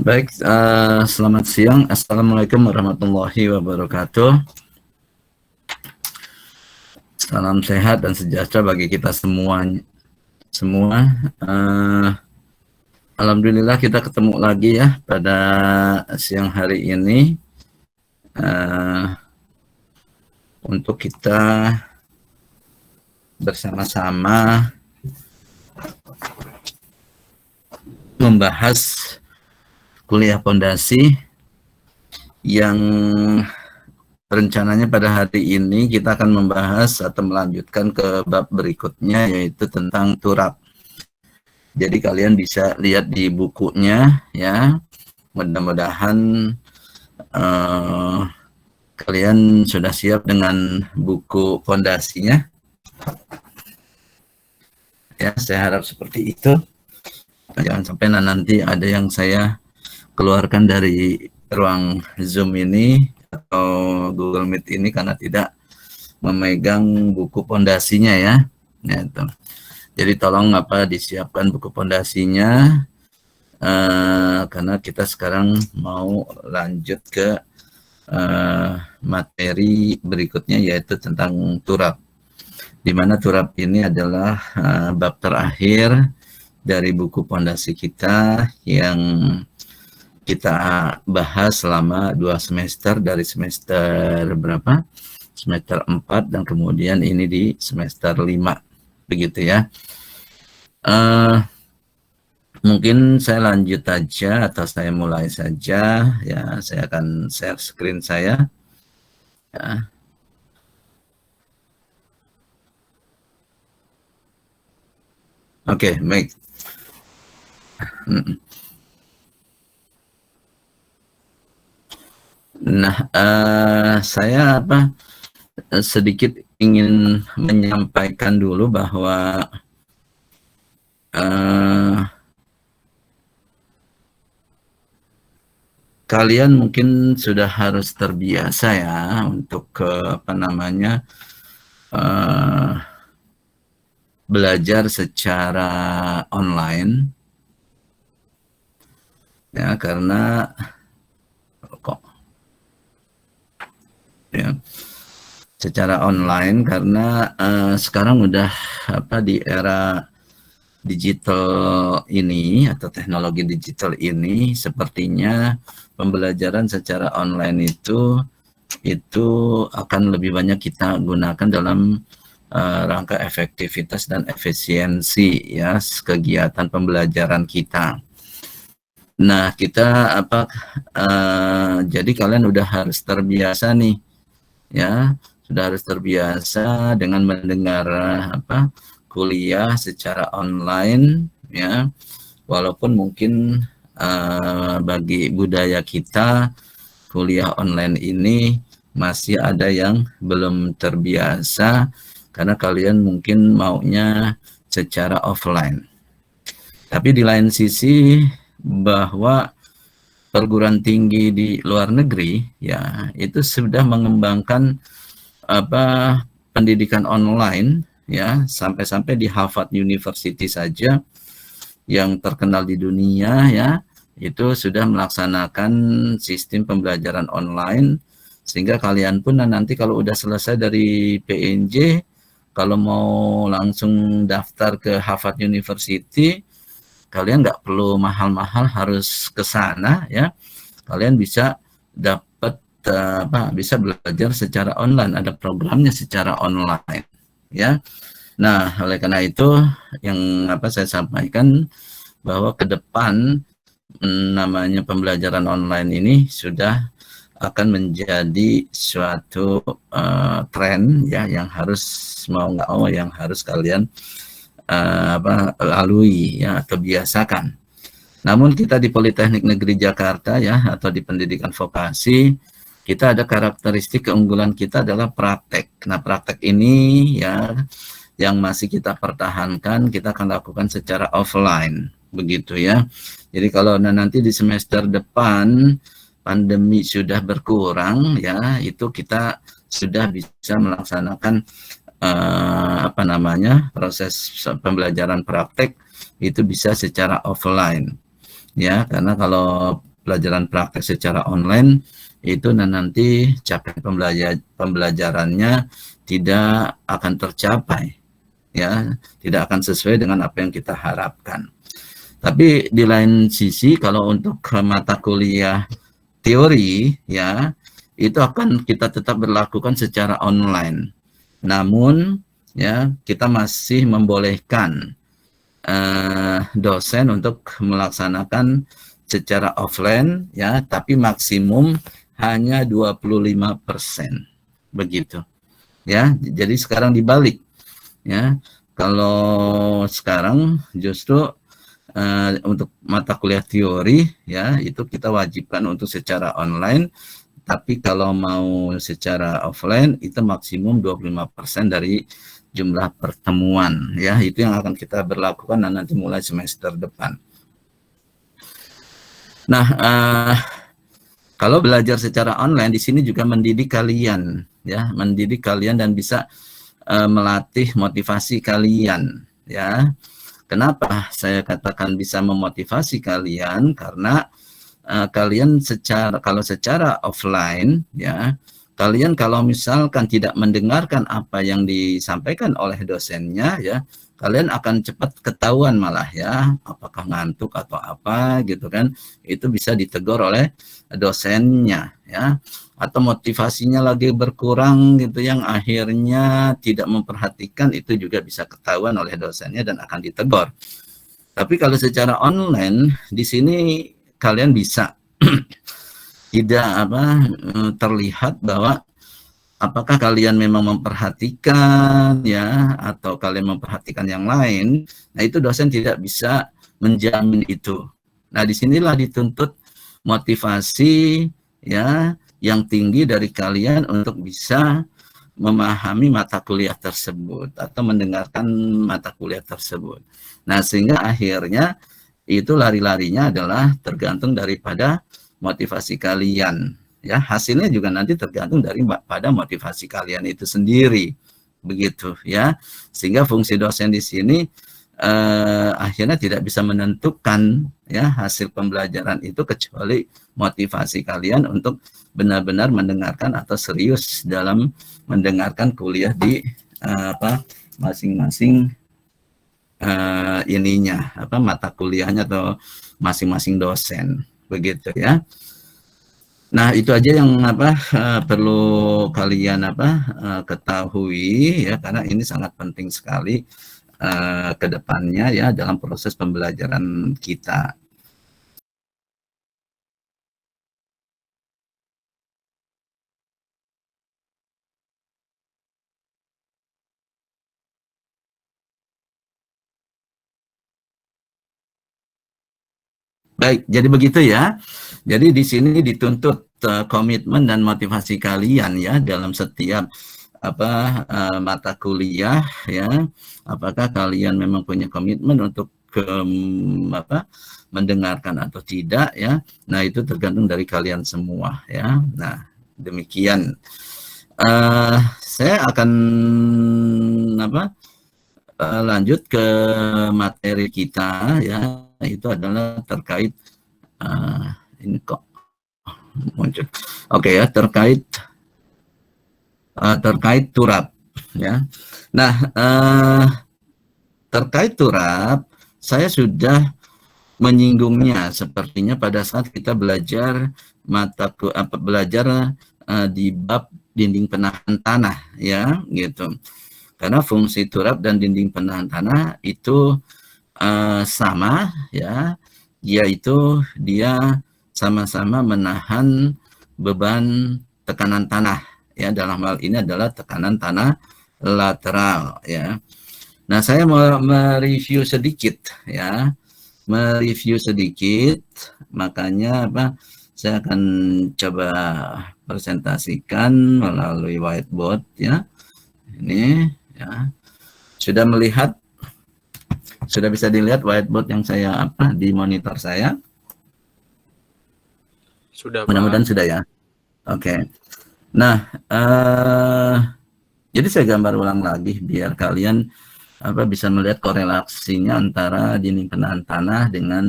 Baik, selamat siang. Assalamualaikum warahmatullahi wabarakatuh. Salam sehat dan sejahtera bagi kita semua. Alhamdulillah kita ketemu lagi ya pada siang hari ini untuk kita bersama-sama membahas kuliah pondasi yang rencananya pada hari ini kita akan membahas atau melanjutkan ke bab berikutnya, yaitu tentang turab. Jadi kalian bisa lihat di bukunya ya. Mudah-mudahan kalian sudah siap dengan buku pondasinya. Ya, saya harap seperti itu. Jangan sampai nanti ada yang saya keluarkan dari ruang Zoom ini atau Google Meet ini karena tidak memegang buku pondasinya ya. Gitu. Jadi tolong disiapkan buku pondasinya karena kita sekarang mau lanjut ke materi berikutnya, yaitu tentang turab. Di mana turab ini adalah bab terakhir dari buku pondasi kita yang kita bahas selama 2 semester, dari semester berapa? Semester 4 dan kemudian ini di semester 5, begitu ya. Mungkin saya lanjut aja atau saya mulai saja ya. Saya akan share screen saya ya. Oke, baik. Nah, saya sedikit ingin menyampaikan dulu bahwa kalian mungkin sudah harus terbiasa ya untuk belajar secara online ya, karena secara online karena sekarang udah di era digital ini atau teknologi digital ini, sepertinya pembelajaran secara online itu akan lebih banyak kita gunakan dalam rangka efektivitas dan efisiensi ya kegiatan pembelajaran kita. Nah, kita jadi kalian udah harus terbiasa nih ya, sudah harus terbiasa dengan mendengar kuliah secara online ya, walaupun mungkin bagi budaya kita kuliah online ini masih ada yang belum terbiasa karena kalian mungkin maunya secara offline. Tapi di lain sisi bahwa perguruan tinggi di luar negeri ya itu sudah mengembangkan pendidikan online ya, sampai-sampai di Harvard University saja yang terkenal di dunia ya, itu sudah melaksanakan sistem pembelajaran online, sehingga kalian pun nanti kalau udah selesai dari PNJ, kalau mau langsung daftar ke Harvard University, kalian nggak perlu mahal-mahal harus ke sana ya, kalian bisa dapat bisa belajar secara online, ada programnya secara online ya. Nah, oleh karena itu yang saya sampaikan bahwa ke depan namanya pembelajaran online ini sudah akan menjadi suatu tren ya, yang harus mau nggak mau yang harus kalian lalui ya atau biasakan. Namun kita di Politeknik Negeri Jakarta ya, atau di pendidikan vokasi, kita ada karakteristik keunggulan kita adalah praktek. Nah, praktek ini ya yang masih kita pertahankan, kita akan lakukan secara offline, begitu ya. Jadi kalau nanti di semester depan pandemi sudah berkurang ya, itu kita sudah bisa melaksanakan proses pembelajaran praktek itu bisa secara offline ya, karena kalau pelajaran praktek secara online itu nanti capaian pembelajarannya tidak akan tercapai, ya, tidak akan sesuai dengan apa yang kita harapkan. Tapi di lain sisi kalau untuk mata kuliah teori, ya, itu akan kita tetap berlakukan secara online. Namun ya kita masih membolehkan dosen untuk melaksanakan secara offline, ya, tapi maksimum hanya 25%, begitu, ya. Jadi sekarang dibalik, ya. Kalau sekarang justru untuk mata kuliah teori, ya, itu kita wajibkan untuk secara online, tapi kalau mau secara offline itu maksimum 25% dari jumlah pertemuan, ya. Itu yang akan kita berlakukan nanti mulai semester depan. Nah, kalau belajar secara online di sini juga mendidik kalian, ya, mendidik kalian dan bisa melatih motivasi kalian, ya. Kenapa saya katakan bisa memotivasi kalian? Karena kalian kalau secara offline, ya, kalian kalau misalkan tidak mendengarkan apa yang disampaikan oleh dosennya, ya, kalian akan cepat ketahuan malah, ya, apakah ngantuk atau apa gitu kan, itu bisa ditegur oleh dosennya, ya, atau motivasinya lagi berkurang gitu yang akhirnya tidak memperhatikan, itu juga bisa ketahuan oleh dosennya dan akan ditegur. Tapi kalau secara online di sini kalian bisa tidak terlihat bahwa apakah kalian memang memperhatikan, ya, atau kalian memperhatikan yang lain. Nah, itu dosen tidak bisa menjamin itu. Nah, disinilah dituntut motivasi, ya, yang tinggi dari kalian untuk bisa memahami mata kuliah tersebut atau mendengarkan mata kuliah tersebut. Nah, sehingga akhirnya itu lari-larinya adalah tergantung daripada motivasi kalian, ya. Hasilnya juga nanti tergantung pada motivasi kalian itu sendiri, begitu, ya. Sehingga fungsi dosen di sini akhirnya tidak bisa menentukan, ya, hasil pembelajaran itu kecuali motivasi kalian untuk benar-benar mendengarkan atau serius dalam mendengarkan kuliah di masing-masing mata kuliahnya atau masing-masing dosen, begitu, ya. Nah, itu aja yang perlu kalian ketahui, ya, karena ini sangat penting sekali ke depannya, ya, dalam proses pembelajaran kita. Baik, jadi begitu, ya. Jadi di sini dituntut komitmen dan motivasi kalian, ya, dalam setiap mata kuliah, ya. Apakah kalian memang punya komitmen untuk mendengarkan atau tidak, ya. Nah, itu tergantung dari kalian semua, ya. Nah, demikian. Saya akan lanjut ke materi kita, ya. Itu adalah terkait ini kok muncul. Oke, ya, terkait turap, ya. Nah, terkait turap saya sudah menyinggungnya sepertinya pada saat kita belajar di bab dinding penahan tanah, ya, gitu. Karena fungsi turap dan dinding penahan tanah itu sama, ya, yaitu dia sama-sama menahan beban tekanan tanah, ya. Dalam hal ini adalah tekanan tanah lateral, ya. Nah, saya mau mereview sedikit, ya, makanya saya akan coba presentasikan melalui whiteboard, ya. Ini, ya, sudah bisa dilihat whiteboard yang saya di monitor saya? Sudah, mudah-mudahan sudah, ya. Oke. Nah, jadi saya gambar ulang lagi biar kalian bisa melihat korelasinya antara dinding penahan tanah dengan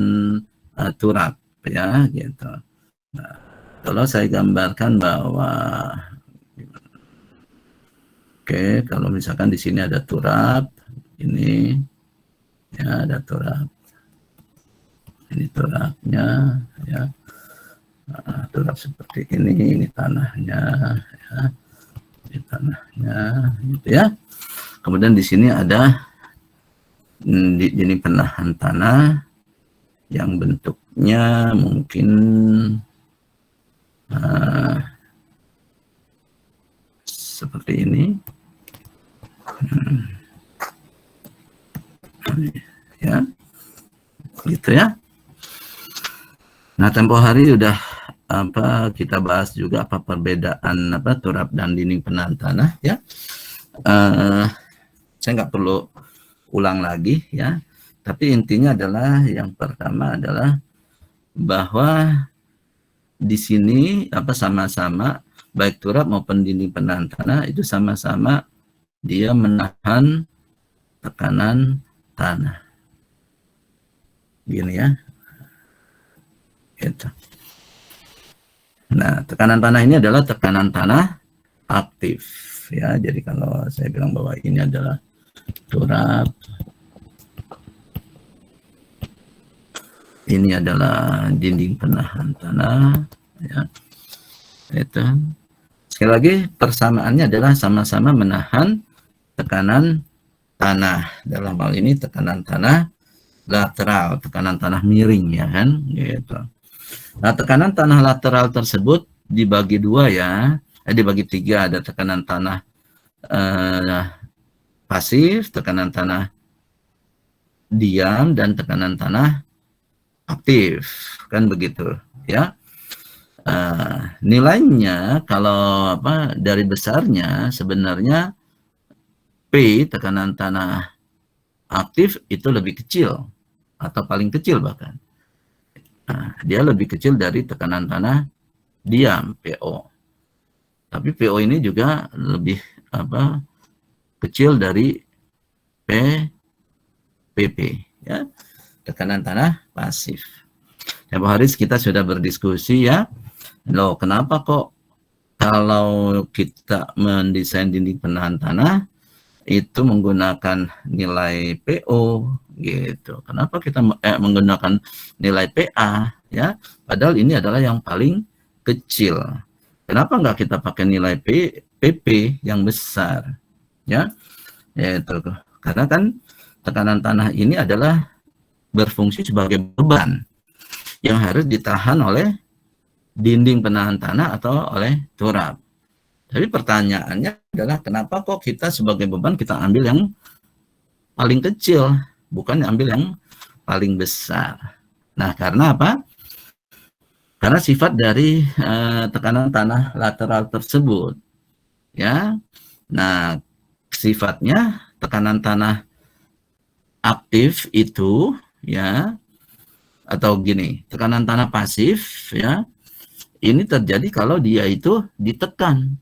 turap, ya, gitu. Kalau saya gambarkan bahwa oke, kalau misalkan di sini ada turap, ini ya ada turap, ini turapnya ya, turap seperti ini tanahnya ya, ini tanahnya gitu ya. Kemudian di sini ada ini penahan tanah yang bentuknya mungkin seperti ini. Ya, gitu ya. Nah, tempo hari udah kita bahas juga apa perbedaan turap dan dinding penahan tanah ya. Saya nggak perlu ulang lagi ya. Tapi intinya adalah yang pertama adalah bahwa di sini sama-sama baik turap maupun dinding penahan tanah itu sama-sama dia menahan tekanan tanah. Gini ya. Gitu. Nah, tekanan tanah ini adalah tekanan tanah aktif ya. Jadi kalau saya bilang bahwa ini adalah turap, ini adalah dinding penahan tanah ya. Itu. Sekali lagi persamaannya adalah sama-sama menahan tekanan tanah. Dalam hal ini tekanan tanah lateral, tekanan tanah miring ya kan, gitu. Nah, tekanan tanah lateral tersebut dibagi dua ya, dibagi tiga. Ada tekanan tanah pasif, tekanan tanah diam, dan tekanan tanah aktif, kan begitu ya. Nilainya kalau dari besarnya sebenarnya P tekanan tanah aktif itu lebih kecil atau paling kecil bahkan. Nah, dia lebih kecil dari tekanan tanah diam PO. Tapi PO ini juga lebih kecil dari PP ya, tekanan tanah pasif. Tempo hari kita sudah berdiskusi ya. Loh, kenapa kok kalau kita mendesain dinding penahan tanah itu menggunakan nilai PO gitu. Kenapa kita menggunakan nilai PA ya? Padahal ini adalah yang paling kecil. Kenapa nggak kita pakai nilai PP yang besar? Ya, yaitu karena kan tekanan tanah ini adalah berfungsi sebagai beban yang harus ditahan oleh dinding penahan tanah atau oleh turap. Tapi pertanyaannya adalah kenapa kok kita sebagai beban kita ambil yang paling kecil, bukan ambil yang paling besar. Nah, karena apa? Karena sifat dari tekanan tanah lateral tersebut. Ya. Nah, sifatnya tekanan tanah aktif itu ya, atau gini, tekanan tanah pasif ya, ini terjadi kalau dia itu ditekan.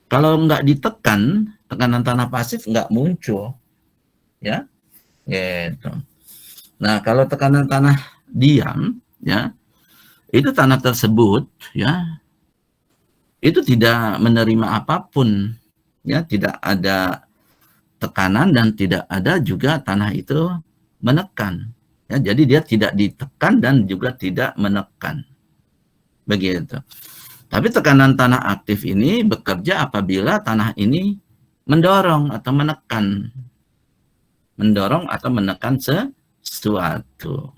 Kalau nggak ditekan, tekanan tanah pasif nggak muncul, ya, gitu. Nah, kalau tekanan tanah diam, ya, itu tanah tersebut, ya, itu tidak menerima apapun, ya, tidak ada tekanan dan tidak ada juga tanah itu menekan, ya, jadi dia tidak ditekan dan juga tidak menekan. Begitu. Tapi tekanan tanah aktif ini bekerja apabila tanah ini mendorong atau menekan. Mendorong atau menekan sesuatu.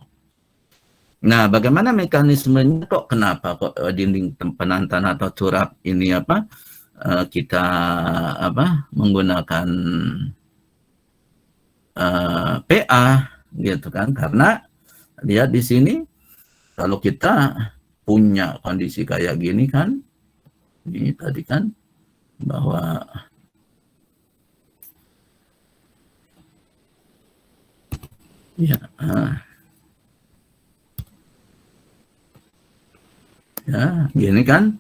Nah, bagaimana mekanismenya kok? Kenapa kok dinding penahan tanah atau turap ini kita menggunakan PA gitu kan? Karena lihat di sini kalau kita punya kondisi kayak gini kan, ini tadi kan bahwa ya, ya gini kan,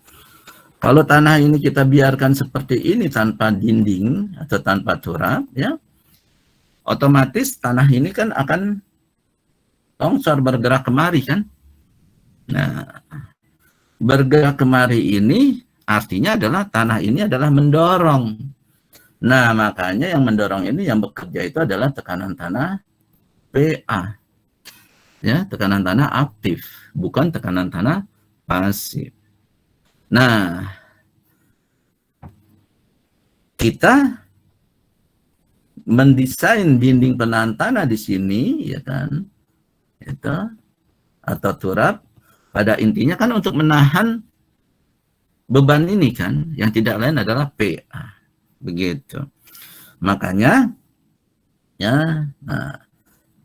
kalau tanah ini kita biarkan seperti ini tanpa dinding atau tanpa turap, ya, otomatis tanah ini kan akan longsor bergerak kemari kan. Nah, bergerak kemari ini artinya adalah tanah ini adalah mendorong. Nah, makanya yang mendorong ini, yang bekerja itu adalah tekanan tanah PA. Ya, tekanan tanah aktif, bukan tekanan tanah pasif. Nah, kita mendesain dinding penahan tanah di sini, ya kan, itu atau turap, pada intinya kan untuk menahan beban ini kan, yang tidak lain adalah PA, begitu. Makanya, ya, nah,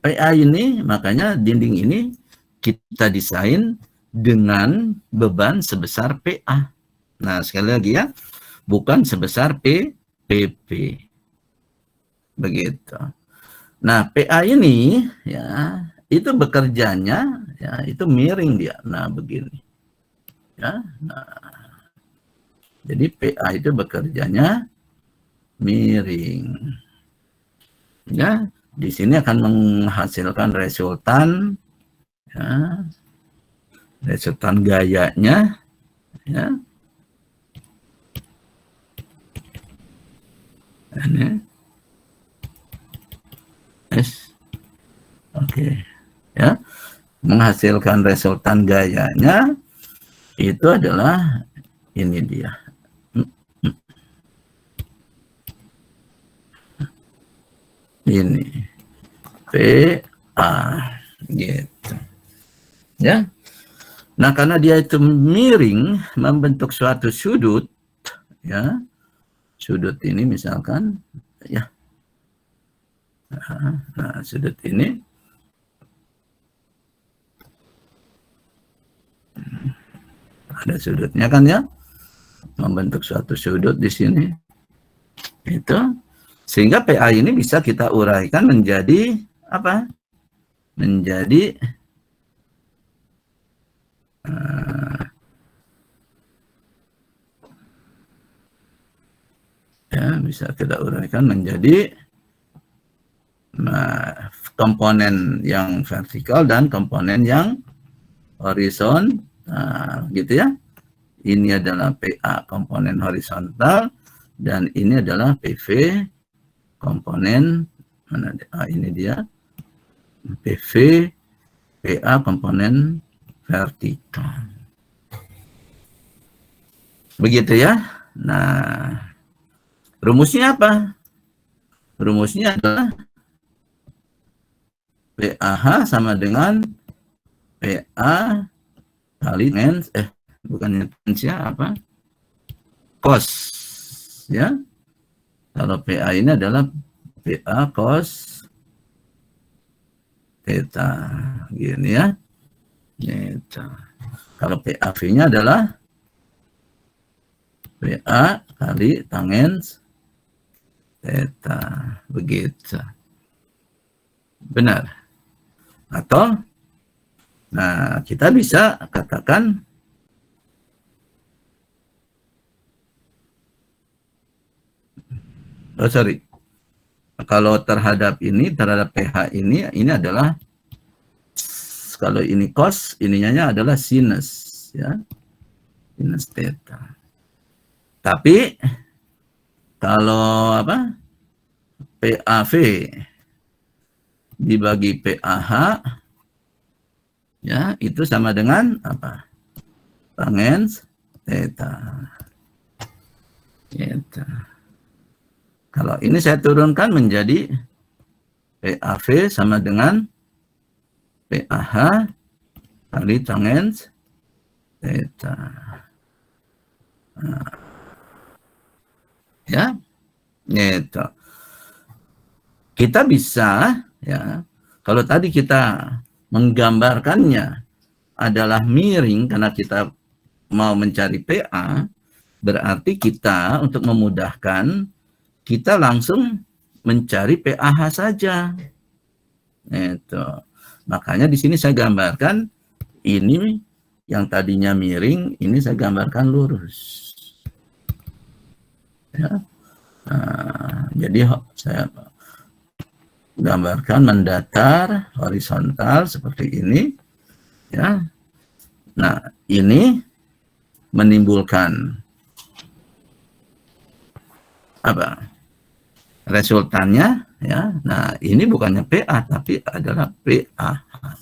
PA ini, makanya dinding ini kita desain dengan beban sebesar PA. Nah, sekali lagi ya, bukan sebesar PP. Begitu. Nah, PA ini ya, itu bekerjanya ya, itu miring dia. Nah, begini. Ya. Nah, jadi PA itu bekerjanya miring. Ya, di sini akan menghasilkan resultan ya, resultan gayanya ya. Ini oke. Ya, menghasilkan resultan gayanya itu adalah ini dia. Ini PA gitu. Ya. Nah, karena dia itu miring membentuk suatu sudut ya. Sudut ini misalkan ya. Nah, sudut ini ada sudutnya kan ya. Membentuk suatu sudut di sini. Itu sehingga PA ini bisa kita uraikan menjadi apa? Menjadi ya, bisa kita uraikan menjadi komponen yang vertikal dan komponen yang horizontal, gitu ya. Ini adalah PA komponen horizontal dan ini adalah PV komponen mana? Ini dia PV PA komponen vertikal. Begitu ya. Nah, rumusnya apa? Rumusnya adalah PAH sama dengan PA kali bukan apa? Cos. Ya. Kalau PA ini adalah PA cos theta. Gini ya. Gitu. Kalau PAV-nya adalah PA kali tangens theta. Begitu. Benar. Atau, nah, kita bisa katakan kalau terhadap PH ini adalah, kalau ini cos, ininya adalah sinus, ya, sinus theta. Tapi kalau apa, PAV dibagi PAH, ya, itu sama dengan apa? Tangens theta. Gitu. Kalau ini saya turunkan menjadi PAV sama dengan PAH kali tangens theta. Nah, ya, gitu. Kita bisa, ya, kalau tadi kita menggambarkannya adalah miring karena kita mau mencari PA, berarti kita untuk memudahkan kita langsung mencari PAH saja. Itu. Makanya di sini saya gambarkan ini yang tadinya miring, ini saya gambarkan lurus. Ya. Nah, jadi saya gambarkan mendatar horizontal seperti ini, ya. Nah, ini menimbulkan apa resultannya ya. Nah, ini bukannya PA tapi adalah PAH.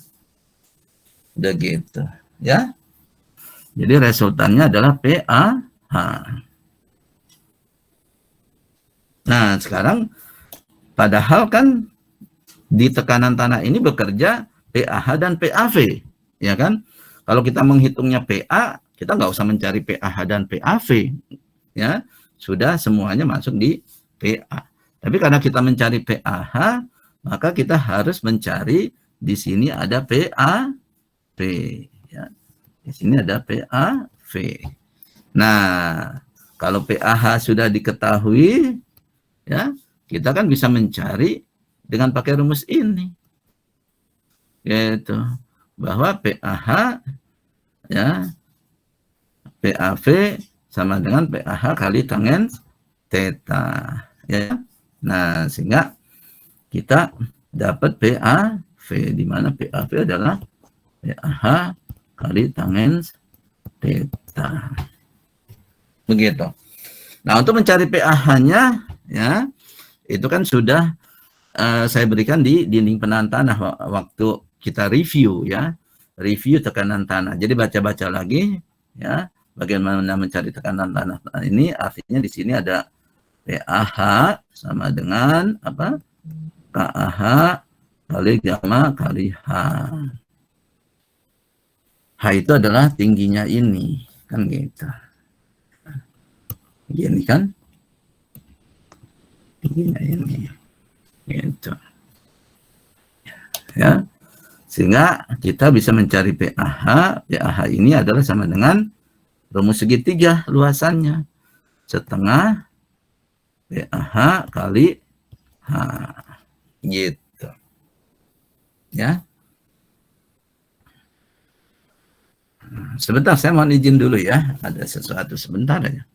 Udah gitu ya. Jadi resultannya adalah PAH. Nah, sekarang padahal kan di tekanan tanah ini bekerja PAH dan PAV, ya kan? Kalau kita menghitungnya PA, kita nggak usah mencari PAH dan PAV, ya. Sudah semuanya masuk di PA. Tapi karena kita mencari PAH, maka kita harus mencari di sini ada PAV, ya. Di sini ada PAV. Nah, kalau PAH sudah diketahui, ya, kita kan bisa mencari dengan pakai rumus ini, yaitu bahwa PAH ya PAV sama dengan PAH kali tangen theta, ya. Nah, sehingga kita dapat PAV, di mana PAV adalah PAH kali tangen theta. Begitu. Nah, untuk mencari PAH-nya ya, itu kan sudah saya berikan di dinding penahan tanah waktu kita review ya. Review tekanan tanah. Jadi baca-baca lagi ya, bagaimana mencari tekanan tanah. Nah, ini artinya di sini ada PAH sama dengan apa? KAH kali gamma kali H. H itu adalah tingginya ini, kan gitu. Gini kan? Tingginya ini. Gitu. Ya. Sehingga kita bisa mencari PAH. PAH ini adalah sama dengan rumus segitiga luasannya. Setengah PAH kali H. Gitu. Ya. Sebentar, saya mohon izin dulu ya. Ada sesuatu sebentar aja.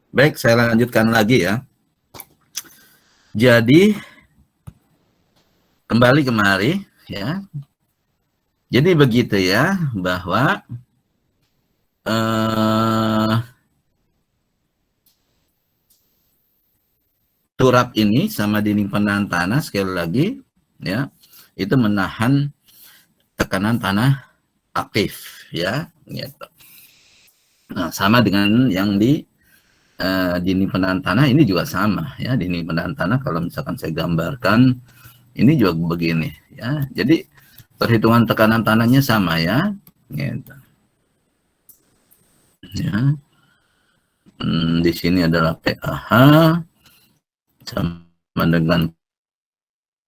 Baik, saya lanjutkan lagi ya. Jadi kembali kemari ya. Jadi begitu ya, bahwa turap ini sama dinding penahan tanah sekali lagi ya, itu menahan tekanan tanah aktif ya gitu. Nah, sama dengan yang di dinding penahan tanah ini juga sama ya. Dinding penahan tanah kalau misalkan saya gambarkan ini juga begini ya. Jadi perhitungan tekanan tanahnya sama ya gitu. Ya. Di sini adalah PAH sama dengan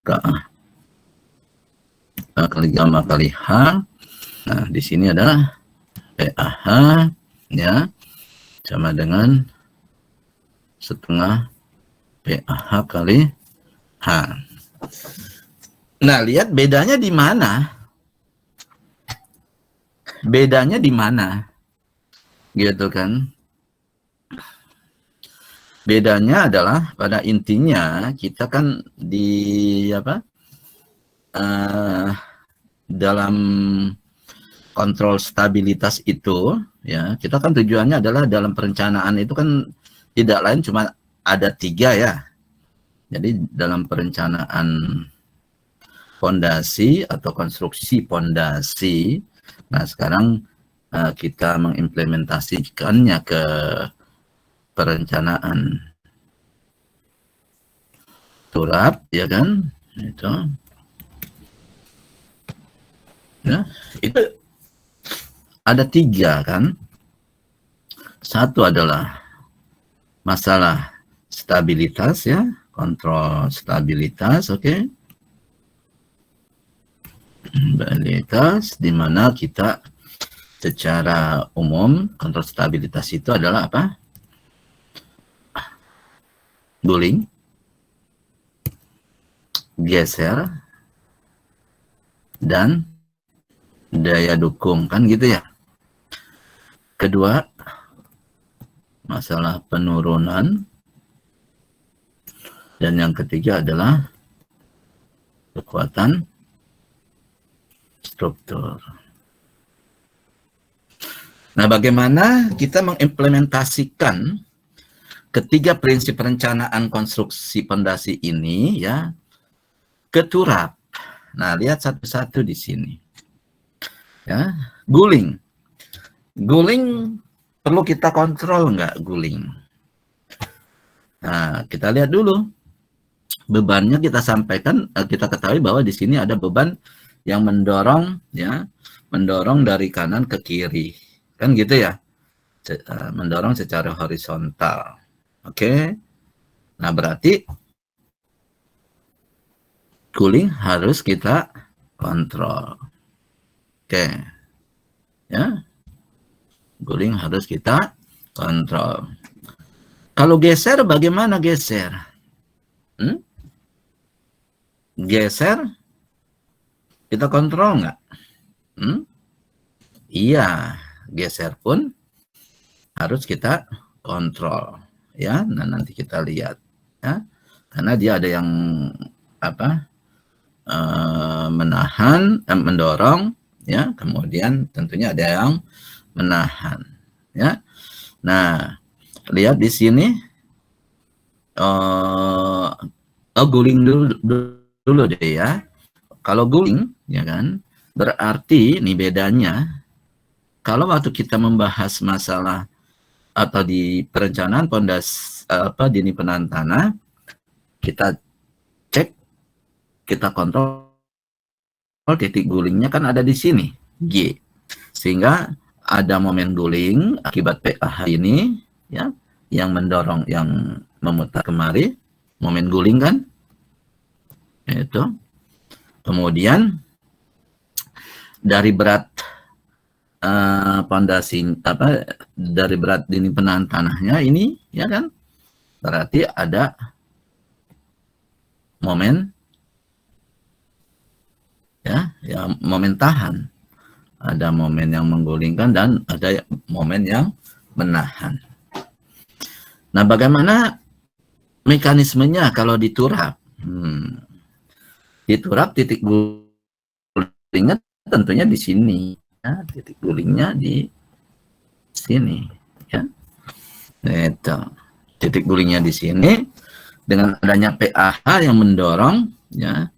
KA kali gamma kali H. Nah, di sini adalah PAH ya sama dengan setengah PAH kali H. Nah, lihat bedanya di mana? Bedanya di mana? Gitu kan? Bedanya adalah pada intinya kita kan di apa? Dalam kontrol stabilitas itu ya, kita kan tujuannya adalah dalam perencanaan itu kan tidak lain cuma ada 3 ya. Jadi dalam perencanaan fondasi atau konstruksi fondasi, nah sekarang kita mengimplementasikannya ke perencanaan turap ya kan, itu ya, itu ada 3 kan. Satu adalah masalah stabilitas ya, kontrol stabilitas, oke. Stabilitas di mana kita secara umum kontrol stabilitas itu adalah apa? Guling, geser, dan daya dukung kan gitu ya. Kedua, masalah penurunan, dan yang ketiga adalah kekuatan struktur. Nah, bagaimana kita mengimplementasikan ketiga prinsip perencanaan konstruksi fondasi ini ya ke turap? Nah, lihat satu-satu di sini. Ya, guling. Guling perlu kita kontrol nggak guling? Nah, kita lihat dulu. Bebannya kita sampaikan, kita ketahui bahwa di sini ada beban yang mendorong ya, mendorong dari kanan ke kiri. Kan gitu ya. Mendorong secara horizontal. Oke. Nah, berarti guling harus kita kontrol. Oke. Ya. Guling harus kita kontrol. Kalau geser, bagaimana geser? Geser, kita kontrol nggak? Iya, geser pun harus kita kontrol. Ya, nah nanti kita lihat. Ya, karena dia ada yang apa? Menahan, mendorong, ya. Kemudian tentunya ada yang menahan, ya. Nah, lihat di sini, guling dulu deh ya. Kalau guling, ya kan, berarti ini bedanya. Kalau waktu kita membahas masalah atau di perencanaan pondasi dinding penahan tanah, kita cek, kita kontrol titik gulingnya kan ada di sini, G. Sehingga ada momen guling akibat PAH ini ya, yang mendorong, yang memutar kemari, momen guling kan itu. Kemudian dari berat pondasi dari berat dinding penahan tanahnya ini ya kan, berarti ada momen ya, momen tahan, ada momen yang menggulingkan dan ada momen yang menahan. Nah, bagaimana mekanismenya kalau diturap? Diturap titik gulingnya tentunya di sini ya, titik gulingnya di sini ya. Itu titik gulingnya di sini. dengan adanya PAH yang mendorong, ya.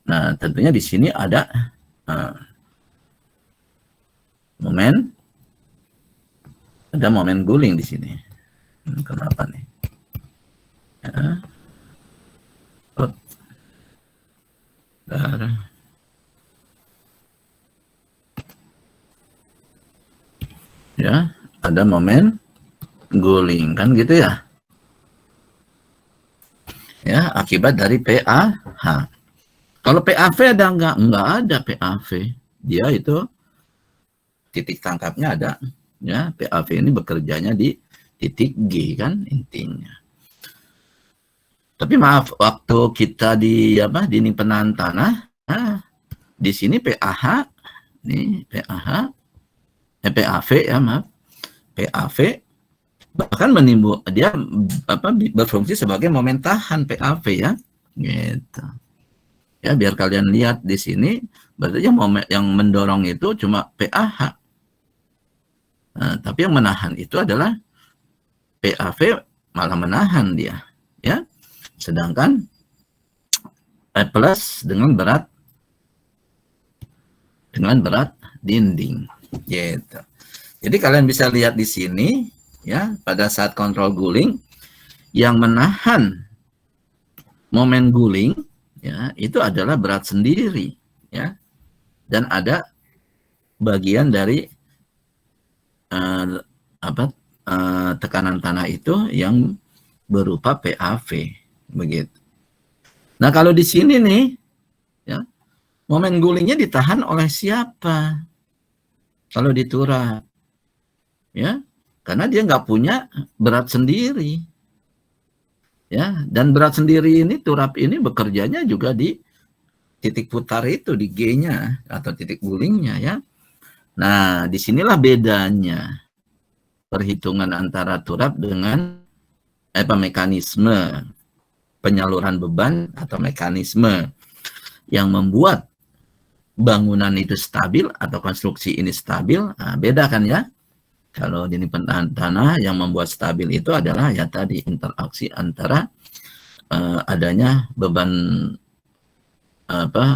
Nah, tentunya di sini ada momen guling di sini. Kenapa nih? Ya. Ya, ada momen guling kan gitu ya. Ya, akibat dari PAH. Kalau PAV ada enggak? Enggak ada PAV. Dia itu titik tangkapnya ada. Ya, PAV ini bekerjanya di titik G kan intinya. Tapi maaf, waktu kita di dinding penahan tanah, di sini PAH, nih PAH, PAV ya maaf, PAV bahkan dia berfungsi sebagai momen tahan PAV ya, gitu. Ya biar kalian lihat di sini, berarti yang mendorong itu cuma PAH. Nah, tapi yang menahan itu adalah PAV, malah menahan dia, ya. Sedangkan plus dengan berat dinding, gitu. Jadi kalian bisa lihat di sini, ya, pada saat kontrol guling, yang menahan momen guling, ya, itu adalah berat sendiri, ya, dan ada bagian dari tekanan tanah itu yang berupa PAV, begitu. Nah kalau di sini nih, ya, momen gulingnya ditahan oleh siapa? Kalau di turap, ya, karena dia nggak punya berat sendiri, ya, dan berat sendiri ini turap ini bekerjanya juga di titik putar itu, di G-nya atau titik gulingnya, ya. Nah disinilah bedanya perhitungan antara turap dengan mekanisme penyaluran beban atau mekanisme yang membuat bangunan itu stabil atau konstruksi ini stabil. Nah, beda kan ya. Kalau di penahan tanah yang membuat stabil itu adalah ya tadi interaksi antara adanya beban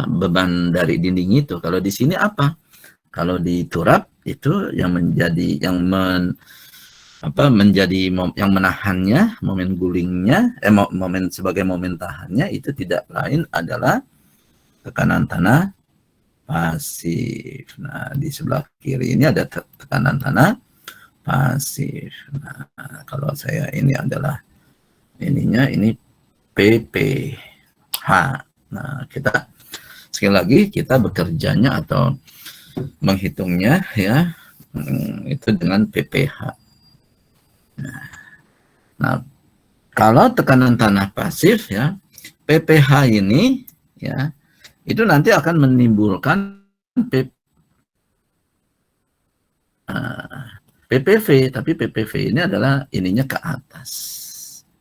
beban dari dinding itu. Kalau di sini apa? Kalau di turap itu yang menjadi yang menahannya, momen gulingnya, momen sebagai momen tahannya itu tidak lain adalah tekanan tanah pasif. Nah, di sebelah kiri ini ada tekanan tanah pasif. Nah, kalau saya ini adalah ininya, ini PPH. Nah, kita sekali lagi kita bekerjanya atau menghitungnya ya itu dengan PPH. Nah, kalau tekanan tanah pasif ya, PPH ini ya, itu nanti akan menimbulkan PPV, tapi PPV ini adalah ininya ke atas.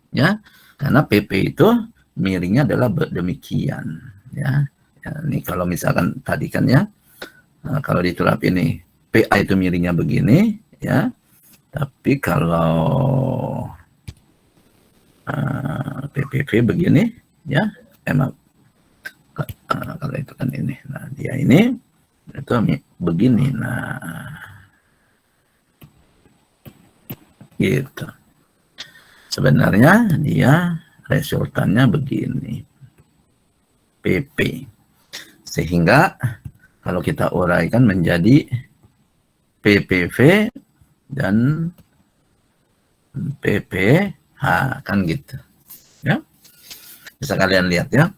Ya, karena PP itu miringnya adalah demikian, ya. Ya, ini kalau misalkan tadi kan ya, kalau di turap ini PA itu miringnya begini, ya. Tapi kalau PPV begini, ya, emang kalau itu kan ini, nah dia ini itu begini, nah gitu. Sebenarnya dia resultannya begini, PP, sehingga kalau kita uraikan menjadi PPV dan PPH kan gitu ya, bisa kalian lihat ya.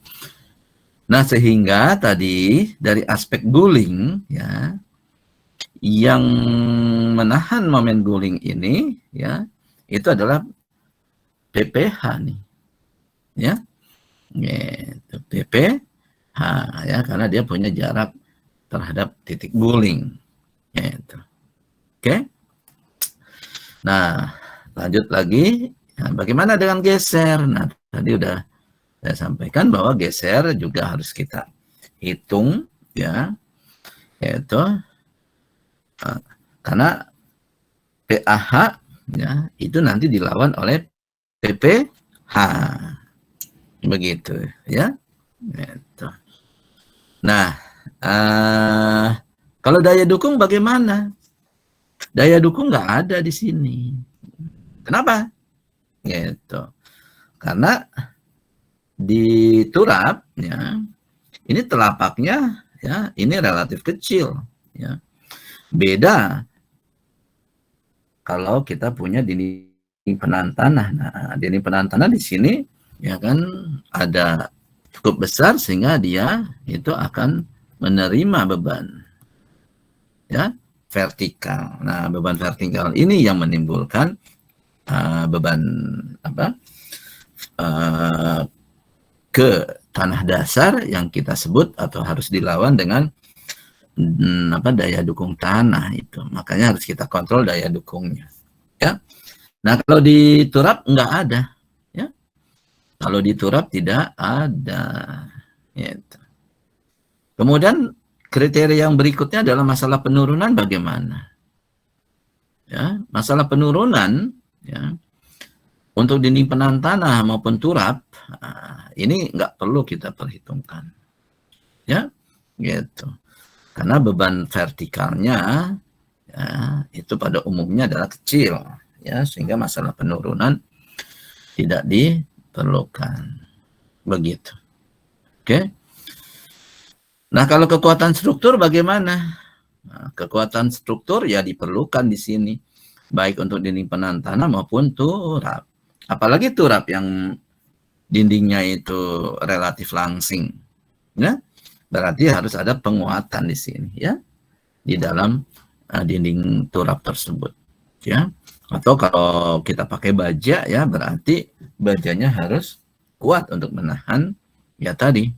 Nah sehingga tadi dari aspek guling ya, yang menahan momen guling ini ya itu adalah PPH nih ya, gitu, PPH ya, karena dia punya jarak terhadap titik guling gitu. Oke. Nah lanjut lagi, nah, bagaimana dengan geser? Nah tadi udah saya sampaikan bahwa geser juga harus kita hitung ya, yaitu karena PAH ya itu nanti dilawan oleh PPV Ha, begitu ya. Gitu. Nah, kalau daya dukung bagaimana? Daya dukung nggak ada di sini. Kenapa? Gitu. Karena di turap ya, ini telapaknya ya, ini relatif kecil ya. Beda kalau kita punya dinding penahan tanah. Nah, dinding penahan tanah di sini ya kan ada cukup besar sehingga dia itu akan menerima beban ya vertikal. Nah, beban vertikal ini yang menimbulkan beban apa ke tanah dasar yang kita sebut atau harus dilawan dengan daya dukung tanah itu. Makanya harus kita kontrol daya dukungnya. Ya. Nah, kalau di turap nggak ada. Ya. Kalau di turap tidak ada. Gitu. Kemudian kriteria yang berikutnya adalah masalah penurunan bagaimana. Ya, masalah penurunan ya, untuk dinding penahan tanah maupun turap ini nggak perlu kita perhitungkan. Ya, gitu. Karena beban vertikalnya ya, itu pada umumnya adalah kecil ya, sehingga masalah penurunan tidak diperlukan. Begitu. Oke. Nah, kalau kekuatan struktur bagaimana? Nah, kekuatan struktur ya diperlukan di sini, baik untuk dinding penahan tanah maupun turap. Apalagi turap yang dindingnya itu relatif langsing, ya, berarti harus ada penguatan di sini, ya, di dalam dinding turap tersebut, ya. Atau kalau kita pakai baja, ya, berarti bajanya harus kuat untuk menahan, ya tadi,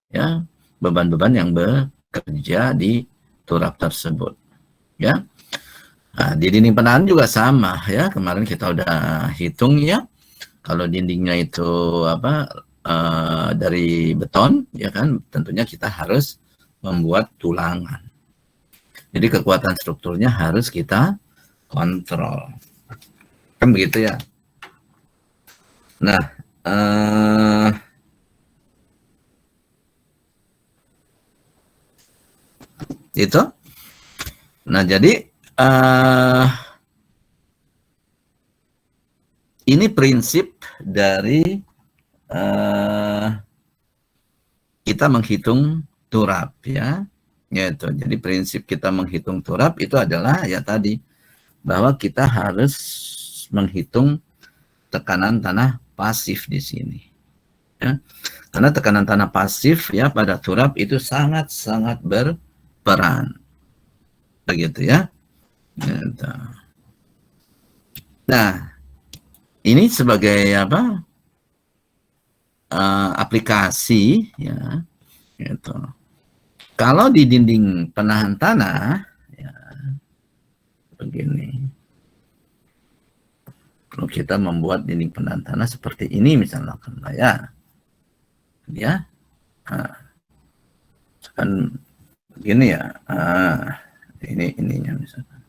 ya, beban-beban yang bekerja di turap tersebut, ya. Nah, di dinding penahan juga sama, ya. Kemarin kita udah hitung, ya. Kalau dindingnya itu dari beton, ya kan, tentunya kita harus membuat tulangan. Jadi kekuatan strukturnya harus kita kontrol, kan begitu ya. Nah, itu. Nah, jadi ini prinsip dari kita menghitung turap, ya. Yaitu, jadi prinsip kita menghitung turap itu adalah ya tadi, bahwa kita harus menghitung tekanan tanah pasif di sini. Ya. Karena tekanan tanah pasif ya pada turap itu sangat-sangat berperan. Begitu ya. Gitu. Nah, ini sebagai apa? Aplikasi ya. Gitu. Kalau di dinding penahan tanah ya begini. Kalau kita membuat dinding penahan tanah seperti ini misalnya ya, kan begini ya, ini ininya misalkan,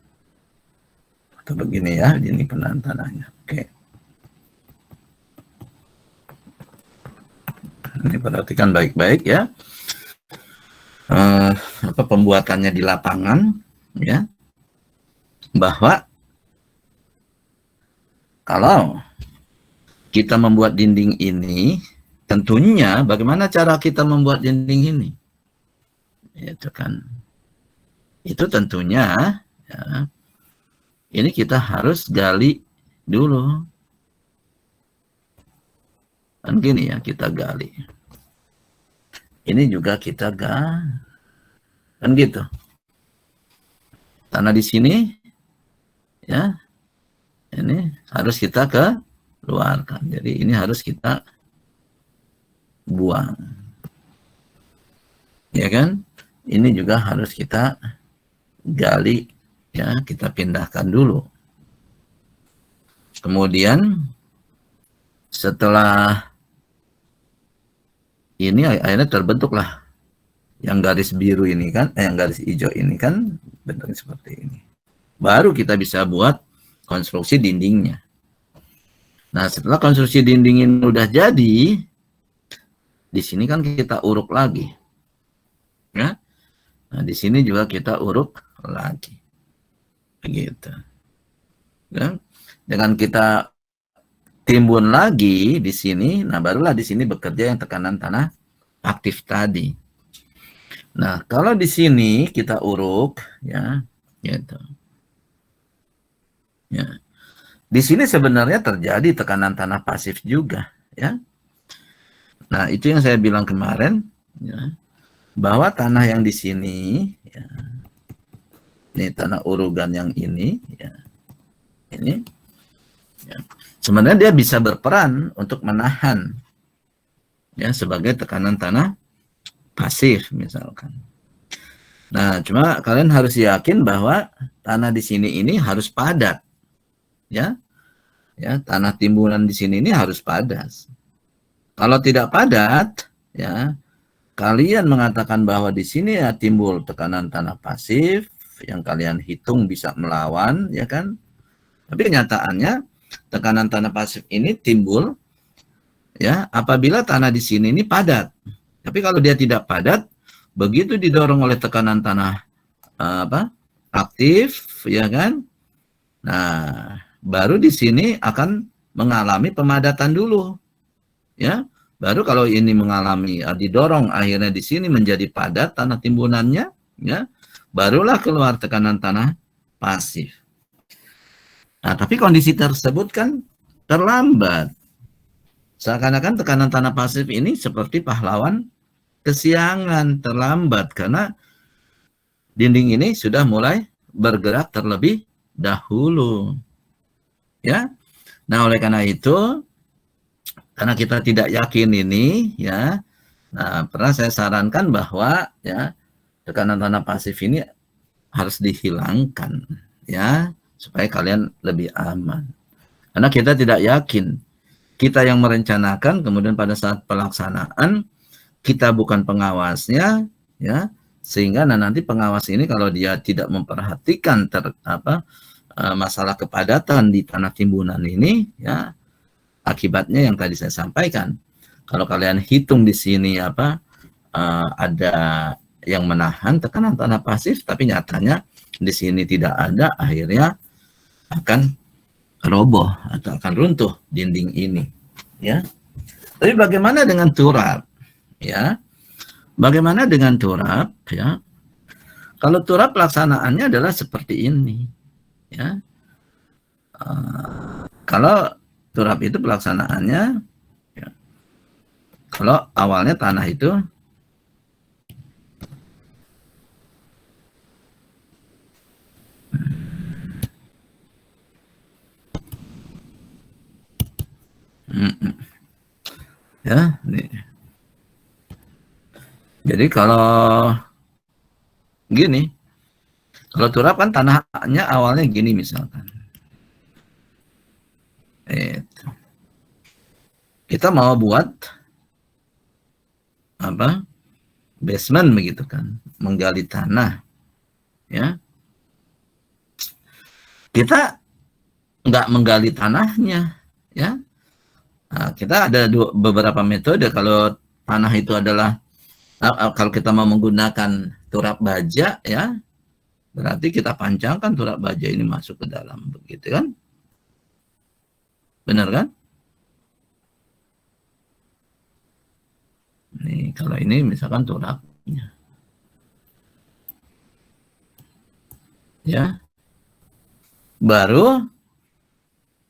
atau begini ya dinding penahan tanahnya. Oke, ini perhatikan baik-baik ya, apa pembuatannya di lapangan ya, bahwa kalau kita membuat dinding ini, tentunya bagaimana cara kita membuat dinding ini? Itu kan, itu tentunya ya, ini kita harus gali dulu. Kan gini ya, kita gali. Ini juga kita gali. Kan gitu. Tanah di sini ya, ini harus kita keluarkan. Jadi ini harus kita buang. Ya kan? Ini juga harus kita gali ya, kita pindahkan dulu. Kemudian setelah ini akhirnya terbentuklah yang garis biru ini kan, yang garis hijau ini kan bentuknya seperti ini. Baru kita bisa buat konstruksi dindingnya. Nah, setelah konstruksi dinding ini udah jadi, di sini kan kita uruk lagi, ya. Nah, di sini juga kita uruk lagi, begitu. Ya. Dengan kita timbun lagi di sini, nah barulah di sini bekerja yang tekanan tanah aktif tadi. Nah, kalau di sini kita uruk, ya, gitu. Ya. Di sini sebenarnya terjadi tekanan tanah pasif juga, ya. Nah, itu yang saya bilang kemarin, ya, bahwa tanah yang di sini, ya, ini tanah urugan yang ini, ya, sebenarnya dia bisa berperan untuk menahan, ya, sebagai tekanan tanah pasif misalkan. Nah, cuma kalian harus yakin bahwa tanah di sini ini harus padat, ya, ya, tanah timbunan di sini ini harus padat. Kalau tidak padat, ya, kalian mengatakan bahwa di sini ya timbul tekanan tanah pasif yang kalian hitung bisa melawan, ya kan? Tapi kenyataannya tekanan tanah pasif ini timbul, ya, apabila tanah di sini ini padat. Tapi kalau dia tidak padat, begitu didorong oleh tekanan tanah aktif, ya kan? Nah, baru di sini akan mengalami pemadatan dulu, ya. Baru kalau ini mengalami didorong akhirnya di sini menjadi padat tanah timbunannya, ya. Barulah keluar tekanan tanah pasif. Nah, tapi kondisi tersebut kan terlambat. Seakan-akan tekanan tanah pasif ini seperti pahlawan kesiangan, terlambat karena dinding ini sudah mulai bergerak terlebih dahulu. Ya. Nah, oleh karena itu, karena kita tidak yakin ini, ya, nah, pernah saya sarankan bahwa, ya, tekanan tanah pasif ini harus dihilangkan, ya, supaya kalian lebih aman. Karena kita tidak yakin, kita yang merencanakan, kemudian pada saat pelaksanaan kita bukan pengawasnya, ya, sehingga nanti pengawas ini kalau dia tidak memperhatikan masalah kepadatan di tanah timbunan ini, ya, akibatnya yang tadi saya sampaikan. Kalau kalian hitung di sini ada yang menahan tekanan tanah pasif, tapi nyatanya di sini tidak ada, akhirnya akan roboh atau akan runtuh dinding ini, ya. Tapi bagaimana dengan turap, ya? Bagaimana dengan turap, ya? Kalau turap pelaksanaannya adalah seperti ini, ya. Kalau turap itu pelaksanaannya, ya, kalau awalnya tanah itu ya, nih. Jadi kalau gini, kalau turap kan tanahnya awalnya gini misalkan. Kita mau buat basement begitu kan, menggali tanah, ya. Kita nggak menggali tanahnya, ya. Nah, kita ada beberapa metode kalau tanah itu adalah kalau kita mau menggunakan turap baja, ya, berarti kita panjangkan turap baja ini masuk ke dalam, begitu kan? Benar kan? Nih, kalau ini misalkan turapnya, ya, baru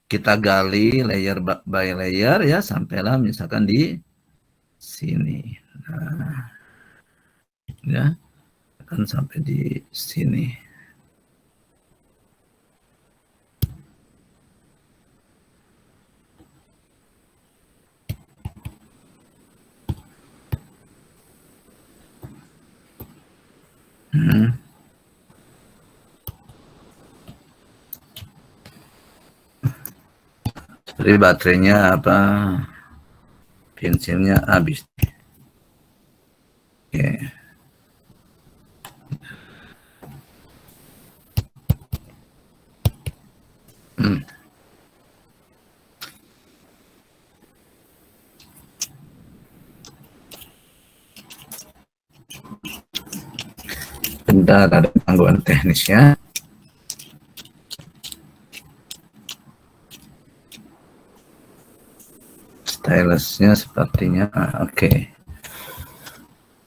kita gali layer by layer, ya, sampailah misalkan di sini. Nah, ya, akan sampai di sini. Jadi baterainya bensinnya habis. Oke. Sebentar, ada gangguan teknisnya. Stylusnya sepertinya, oke.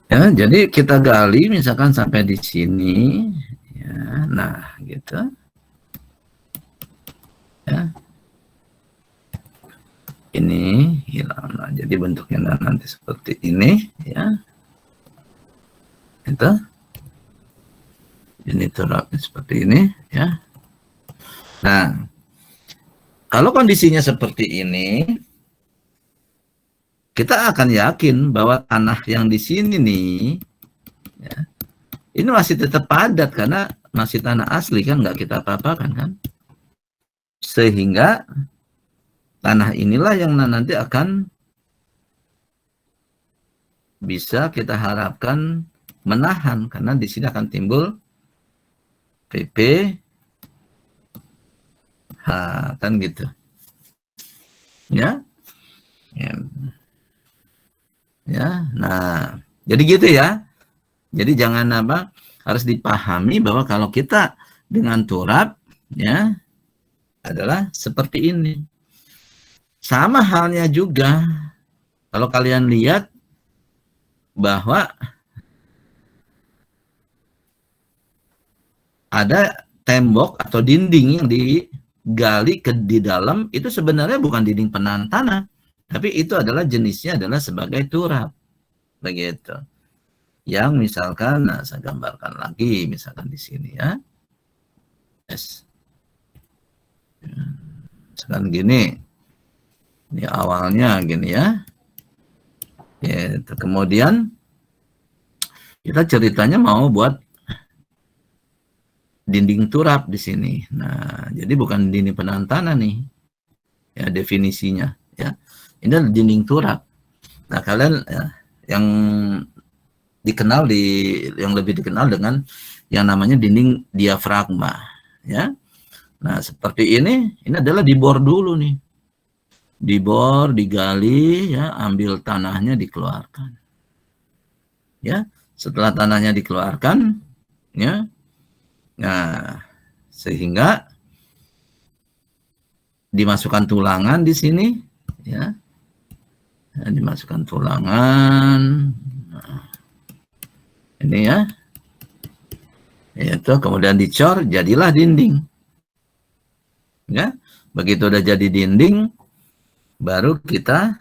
Ya, jadi kita gali misalkan sampai di sini, ya, nah gitu, ya. Ini hilang, nah, jadi bentuknya nanti seperti ini, ya. Itu, ini turapnya seperti ini, ya. Nah, kalau kondisinya seperti ini, kita akan yakin bahwa tanah yang di sini nih, ya, ini masih tetap padat karena masih tanah asli kan, nggak kita apa-apakan kan. Sehingga tanah inilah yang nanti akan bisa kita harapkan menahan, karena di sini akan timbul PP H, kan gitu. Ya. Ya. Ya, nah, jadi gitu ya. Jadi jangan apa, harus dipahami bahwa kalau kita dengan turap, ya, adalah seperti ini. Sama halnya juga, kalau kalian lihat bahwa ada tembok atau dinding yang digali di dalam, itu sebenarnya bukan dinding penahan tanah, tapi itu adalah jenisnya adalah sebagai turap. Begitu. Yang misalkan, nah saya gambarkan lagi, misalkan di sini ya. Yes. Misalkan gini. Ini awalnya gini ya. Gitu. Kemudian kita ceritanya mau buat dinding turap di sini. Nah, jadi bukan dinding penahan tanah nih. Ya, definisinya ya. Ini adalah dinding turap. Nah, kalian ya, yang dikenal yang lebih dikenal dengan yang namanya dinding diafragma ya. Nah, seperti ini adalah dibor dulu nih. Dibor, digali ya, ambil tanahnya dikeluarkan. Ya, setelah tanahnya dikeluarkan ya. Nah, sehingga dimasukkan tulangan di sini ya. Nah, dimasukkan tulangan. Nah, ini ya. Itu kemudian dicor, jadilah dinding. Ya, begitu udah jadi dinding, baru kita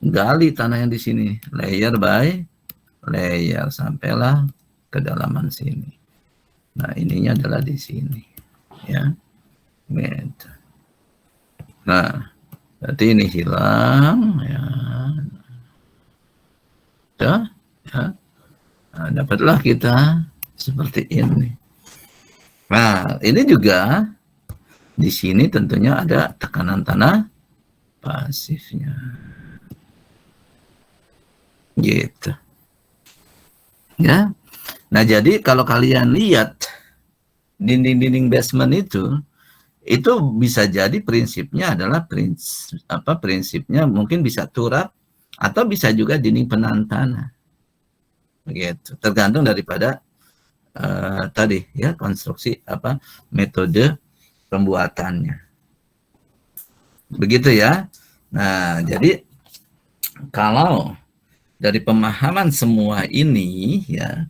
gali tanah yang di sini, layer by layer, sampailah kedalaman sini. Nah, ininya adalah di sini, ya. Gitu. Nah, berarti ini hilang, ya. Ya, ya. Nah, dapatlah kita seperti ini. Nah, ini juga di sini tentunya ada tekanan tanah pasifnya. Gitu. Ya. Nah, jadi kalau kalian lihat dinding-dinding basement itu bisa jadi prinsipnya adalah prinsipnya mungkin bisa turap atau bisa juga dinding penahan tanah. Begitu. Tergantung daripada tadi ya, konstruksi metode pembuatannya. Begitu ya. Nah, jadi kalau dari pemahaman semua ini ya,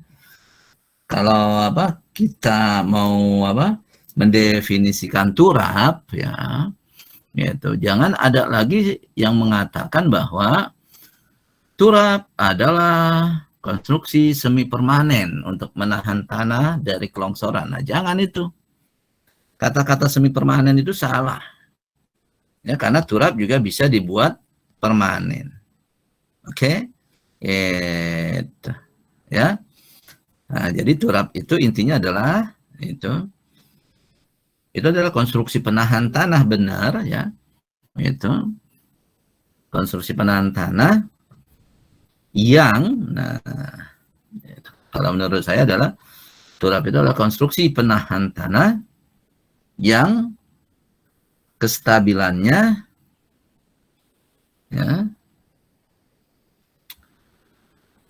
kalau kita mau mendefinisikan turap ya, gitu. Jangan ada lagi yang mengatakan bahwa turap adalah konstruksi semi permanen untuk menahan tanah dari kelongsoran. Nah, jangan itu. Kata-kata semi permanen itu salah. Ya, karena turap juga bisa dibuat permanen. Oke? Gitu. Ya. Nah, jadi turap itu intinya adalah itu adalah konstruksi penahan tanah, benar ya. Itu konstruksi penahan tanah yang kalau menurut saya adalah turap itu adalah konstruksi penahan tanah yang kestabilannya ya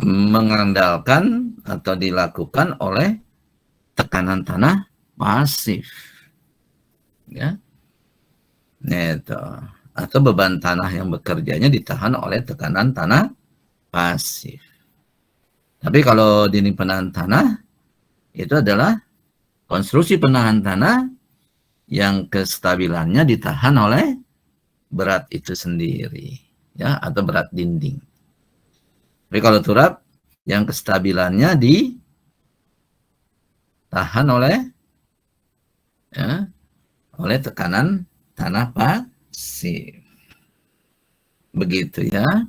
mengandalkan atau dilakukan oleh tekanan tanah pasif, ya, itu, atau beban tanah yang bekerjanya ditahan oleh tekanan tanah pasif. Tapi kalau dinding penahan tanah itu adalah konstruksi penahan tanah yang kestabilannya ditahan oleh berat itu sendiri, ya, atau berat dinding. Tapi kalau turap yang kestabilannya ditahan oleh, ya, oleh tekanan tanah pasif. Begitu ya.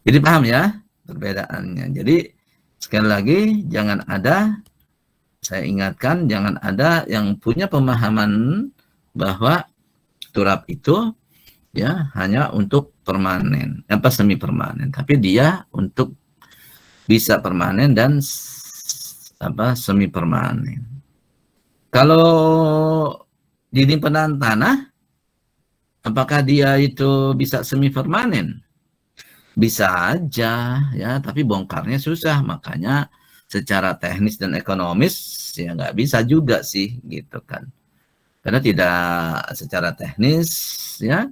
Jadi paham ya perbedaannya. Jadi sekali lagi jangan ada, saya ingatkan, jangan ada yang punya pemahaman bahwa turap itu ya hanya untuk permanen, apa semi permanen, tapi dia untuk bisa permanen dan apa semi permanen. Kalau dinding penahan tanah, apakah dia itu bisa semi permanen? Bisa aja ya, tapi bongkarnya susah, makanya secara teknis dan ekonomis ya nggak bisa juga sih gitu kan, karena tidak secara teknis ya,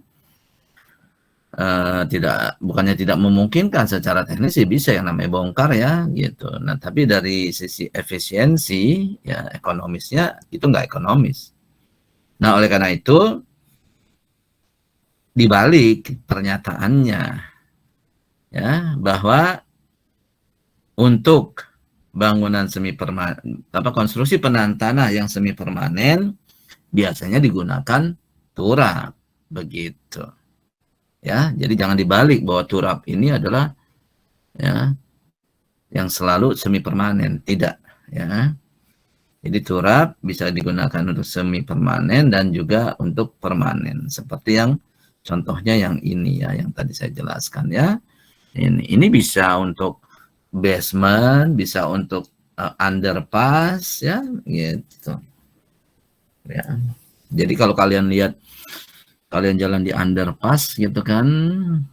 bukannya tidak memungkinkan, secara teknis sih bisa yang namanya bongkar ya gitu. Nah tapi dari sisi efisiensi ya ekonomisnya itu nggak ekonomis. Nah oleh karena itu dibalik pernyataannya ya bahwa untuk bangunan semi permanen, konstruksi penahan tanah yang semi permanen biasanya digunakan turap, begitu ya. Jadi jangan dibalik bahwa turap ini adalah ya yang selalu semi permanen, tidak ya. Jadi turap bisa digunakan untuk semi permanen dan juga untuk permanen, seperti yang contohnya yang ini ya, yang tadi saya jelaskan ya. Ini bisa untuk basement, bisa untuk underpass ya gitu ya. Jadi kalau kalian lihat, kalian jalan di underpass gitu kan,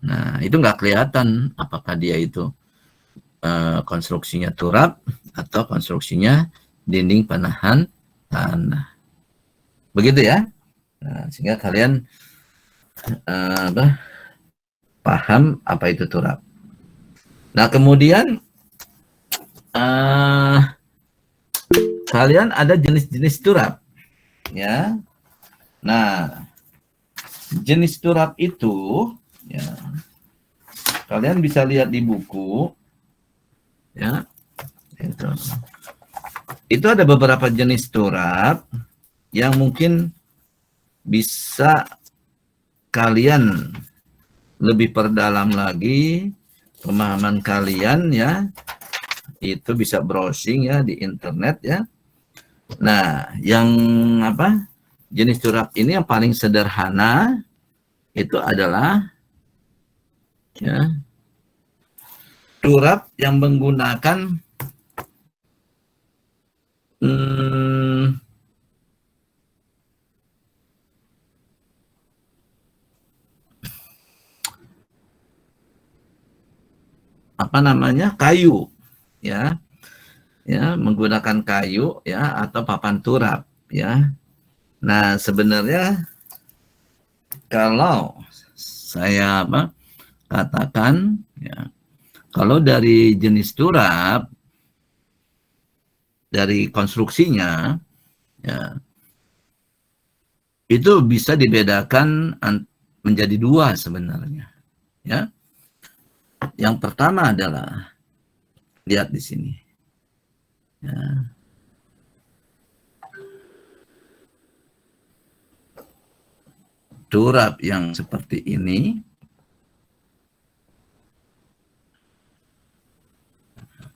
nah itu nggak kelihatan apakah dia itu konstruksinya turap atau konstruksinya dinding penahan tanah, begitu ya. Nah, sehingga kalian paham apa itu turap. Nah kemudian kalian ada jenis-jenis turap ya. Nah jenis turap itu ya kalian bisa lihat di buku ya. Itu ada beberapa jenis turap yang mungkin bisa kalian lebih perdalam lagi pemahaman kalian ya. Itu bisa browsing ya di internet ya. Nah, yang jenis turap ini yang paling sederhana itu apa namanya, kayu ya, menggunakan kayu ya atau papan turap ya. Nah sebenarnya kalau saya katakan ya, kalau dari jenis turap, dari konstruksinya ya, itu bisa dibedakan menjadi dua sebenarnya ya. Yang pertama adalah, lihat di sini ya, turap yang seperti ini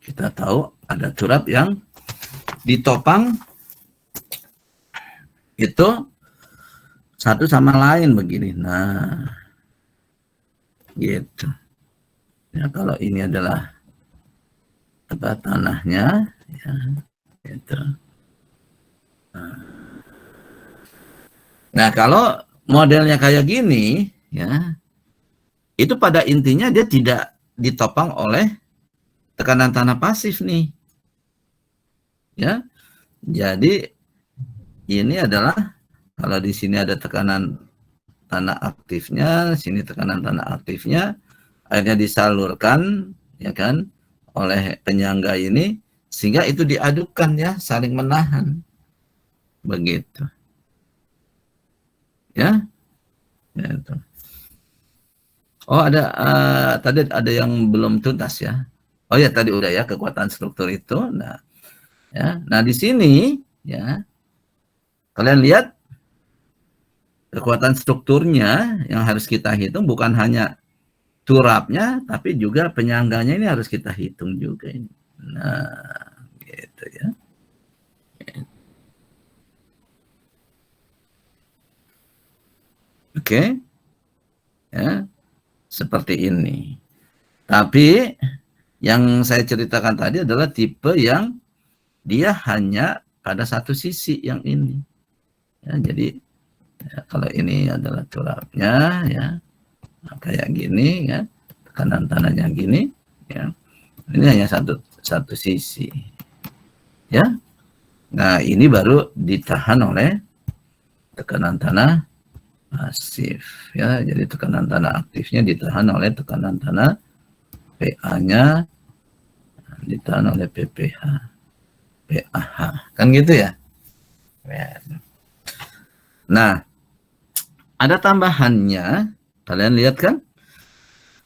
kita tahu ada turap yang ditopang itu satu sama lain begini. Nah gitu ya, kalau ini adalah tanahnya ya gitu. Nah kalau modelnya kayak gini ya, itu pada intinya dia tidak ditopang oleh tekanan tanah pasif nih. Ya. Jadi ini adalah kalau di sini ada tekanan tanah aktifnya, sini tekanan tanah aktifnya, akhirnya disalurkan ya kan oleh penyangga ini sehingga itu diadukan ya, saling menahan. Begitu. Ya. Gitu. Oh, ada tadi ada yang belum tuntas ya. Oh ya, tadi udah ya kekuatan struktur itu. Nah, ya. Nah, di sini ya kalian lihat kekuatan strukturnya yang harus kita hitung bukan hanya turapnya, tapi juga penyangganya ini harus kita hitung juga ini. Nah, gitu ya. Oke. Ya, seperti ini. Tapi yang saya ceritakan tadi adalah tipe yang dia hanya pada satu sisi yang ini. Ya, jadi ya, kalau ini adalah turapnya ya, kayak gini ya, tekanan tanahnya gini ya. Ini hanya satu sisi. Ya. Nah, ini baru ditahan oleh tekanan tanah pasif ya. Jadi tekanan tanah aktifnya ditahan oleh tekanan tanah PA-nya ditahan oleh PPH. PAH. Kan gitu ya? Nah, ada tambahannya. Kalian lihat kan?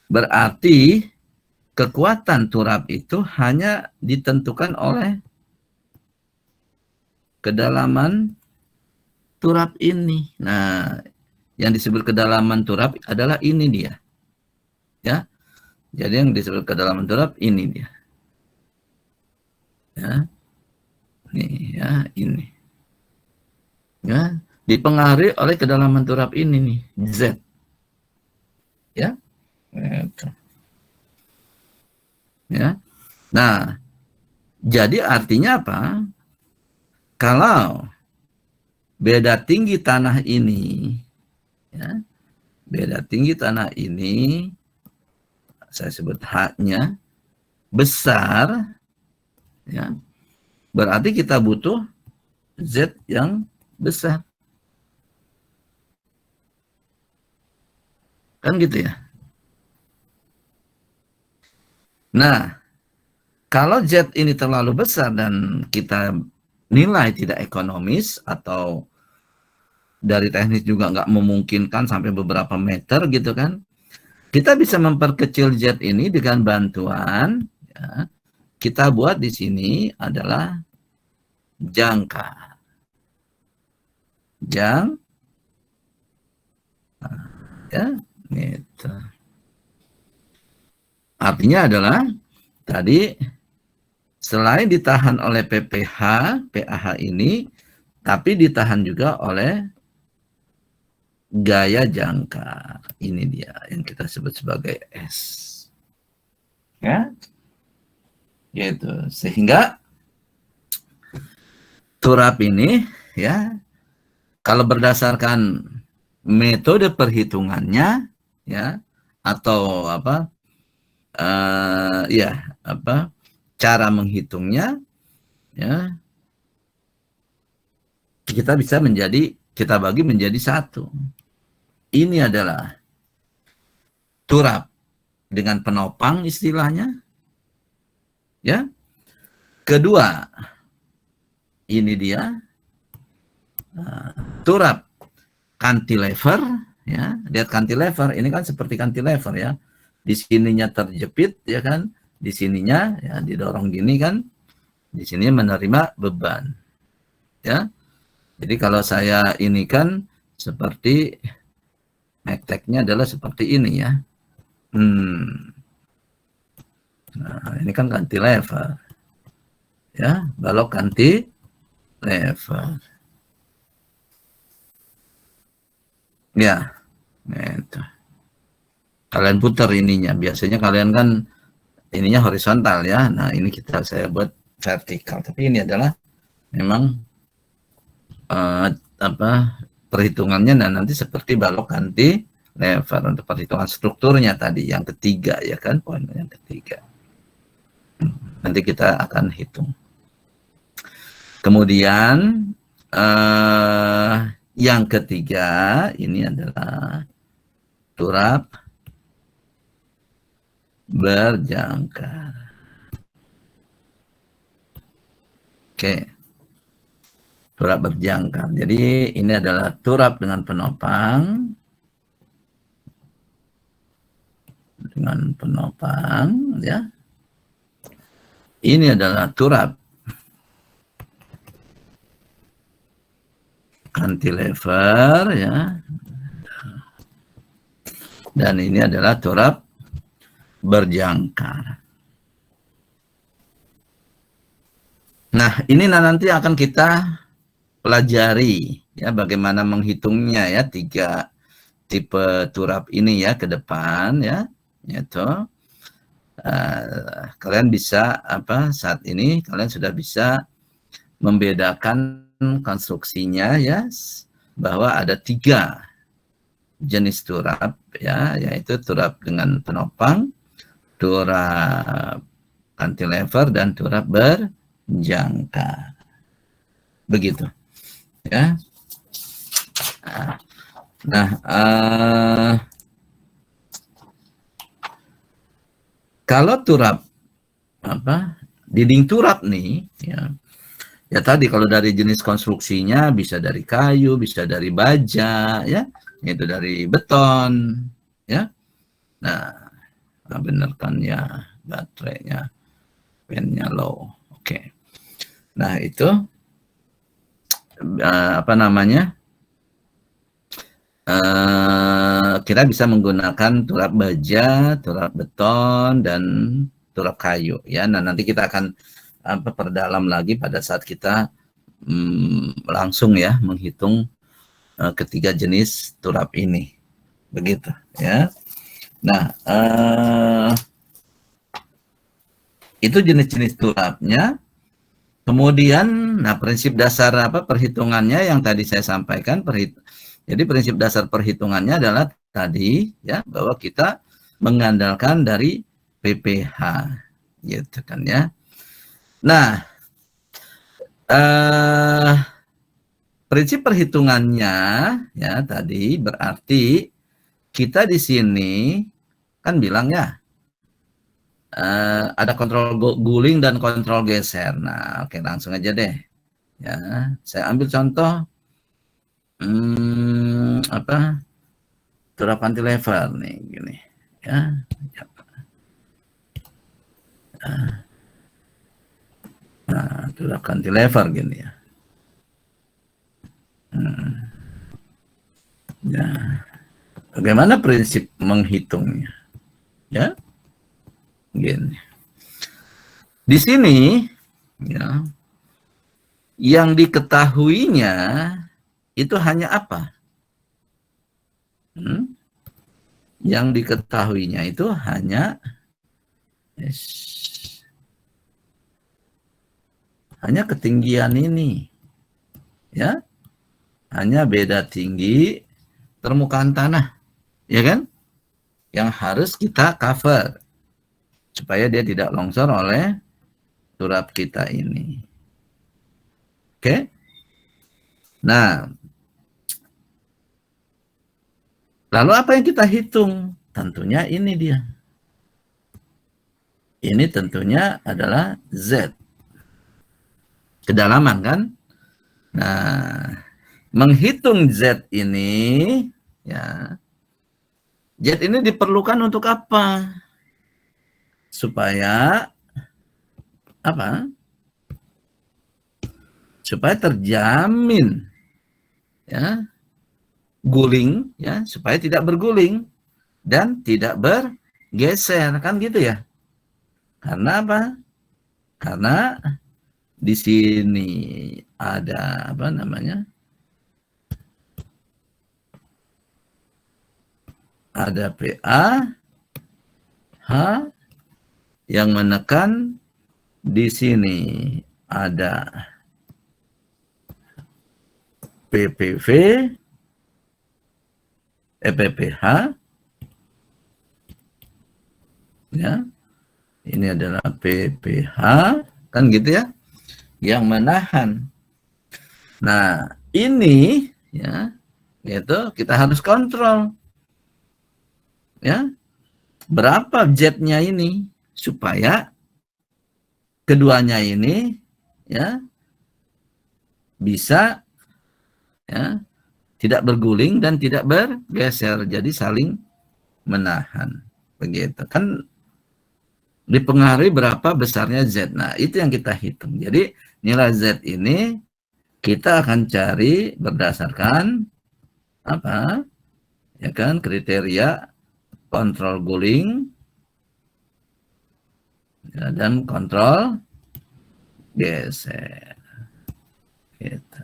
Berarti kekuatan turap itu hanya ditentukan oleh kedalaman turap ini. Nah, yang disebut kedalaman turap adalah ini dia. Ya. Jadi yang disebut kedalaman turap ini dia. Ya. Nih ya, ini. Ya, dipengaruhi oleh kedalaman turap ini nih, Z. Ya. Gitu. Ya. Nah, jadi artinya apa? Kalau beda tinggi tanah ini, ya, beda tinggi tanah ini, saya sebut H-nya, besar, ya, berarti kita butuh Z yang besar. Kan gitu ya. Nah, kalau Z ini terlalu besar dan kita nilai tidak ekonomis atau dari teknis juga nggak memungkinkan sampai beberapa meter gitu kan, kita bisa memperkecil Z ini dengan bantuan ya, kita buat di sini adalah jangka. Ya, gitu. Artinya adalah tadi selain ditahan oleh PPH, PAH ini, tapi ditahan juga oleh gaya jangkar. Ini dia yang kita sebut sebagai S. Ya, gitu. Sehingga turap ini ya, kalau berdasarkan metode perhitungannya ya, atau apa ya apa cara menghitungnya ya, kita bisa kita bagi menjadi satu. Ini adalah turap dengan penopang istilahnya ya. Kedua, ini dia turap cantilever ya. Lihat cantilever ini kan seperti cantilever ya. Di sininya terjepit ya kan, di sininya ya didorong gini kan, di sini menerima beban ya. Jadi kalau saya ini kan seperti mekteknya adalah seperti ini ya. Nah, ini kan cantilever ya, balok cantilever ya. Gitu. Kalian putar ininya, biasanya kalian kan ininya horizontal ya. Nah, ini saya buat vertikal, tapi ini adalah memang apa perhitungannya. Nah, nanti seperti balok cantilever cantilever untuk perhitungan strukturnya tadi yang ketiga ya kan, poin yang ketiga. Nanti kita akan hitung. Kemudian yang ketiga ini adalah turap berjangkar. Oke. Turap berjangkar. Jadi ini adalah turap dengan penopang. Dengan penopang ya. Ini adalah turap cantilever ya. Dan ini adalah turap berjangkar. Nah, ini nanti akan kita pelajari ya bagaimana menghitungnya ya, 3 tipe turap ini ya ke depan ya. Yaitu kalian bisa saat ini kalian sudah bisa membedakan konstruksinya ya, bahwa ada 3 jenis turap ya, yaitu turap dengan penopang, turap cantilever, dan turap berjangkar. Begitu ya. Nah, kalau turap dinding turap nih ya, ya tadi kalau dari jenis konstruksinya bisa dari kayu, bisa dari baja ya, itu dari beton ya. Nah, bener kan ya, baterainya pennya low. Oke. Nah, itu kita bisa menggunakan turap baja, turap beton, dan turap kayu ya. Nah, nanti kita akan perdalam lagi pada saat kita langsung ya menghitung ketiga jenis turap ini. Begitu ya. Nah, itu jenis-jenis turapnya. Kemudian, nah prinsip dasar perhitungannya yang tadi saya sampaikan. Jadi prinsip dasar perhitungannya adalah tadi ya, bahwa kita mengandalkan dari PPH, gitu kan ya. Nah, prinsip perhitungannya ya tadi berarti kita di sini kan bilang ya, ada kontrol guling dan kontrol geser. Nah, oke, langsung aja deh. Ya, saya ambil contoh turap cantilever nih, gini ya. Nah, turap cantilever gini ya. Ya, bagaimana prinsip menghitungnya? Ya, gini. Di sini ya, yang diketahuinya itu hanya apa? Yang diketahuinya itu hanya ketinggian ini ya, hanya beda tinggi permukaan tanah ya kan, yang harus kita cover supaya dia tidak longsor oleh turap kita ini. Oke. Nah, lalu apa yang kita hitung? Tentunya ini dia. Ini tentunya adalah Z. Kedalaman kan? Nah, menghitung Z ini ya. Z ini diperlukan untuk apa? Supaya apa? Supaya terjamin ya guling ya, supaya tidak berguling dan tidak bergeser kan gitu ya. Karena apa? Karena di sini ada ada PA H yang menekan, di sini ada PPV EPPH, ya, ini adalah PPH, kan gitu ya, yang menahan. Nah, ini ya, itu kita harus kontrol, ya, berapa Z-nya ini supaya keduanya ini ya bisa ya tidak berguling dan tidak bergeser, jadi saling menahan, begitu kan, dipengaruhi berapa besarnya Z. Nah, itu yang kita hitung. Jadi nilai Z ini kita akan cari berdasarkan apa? Ya kan, kriteria kontrol guling ya, dan kontrol geser. Gitu.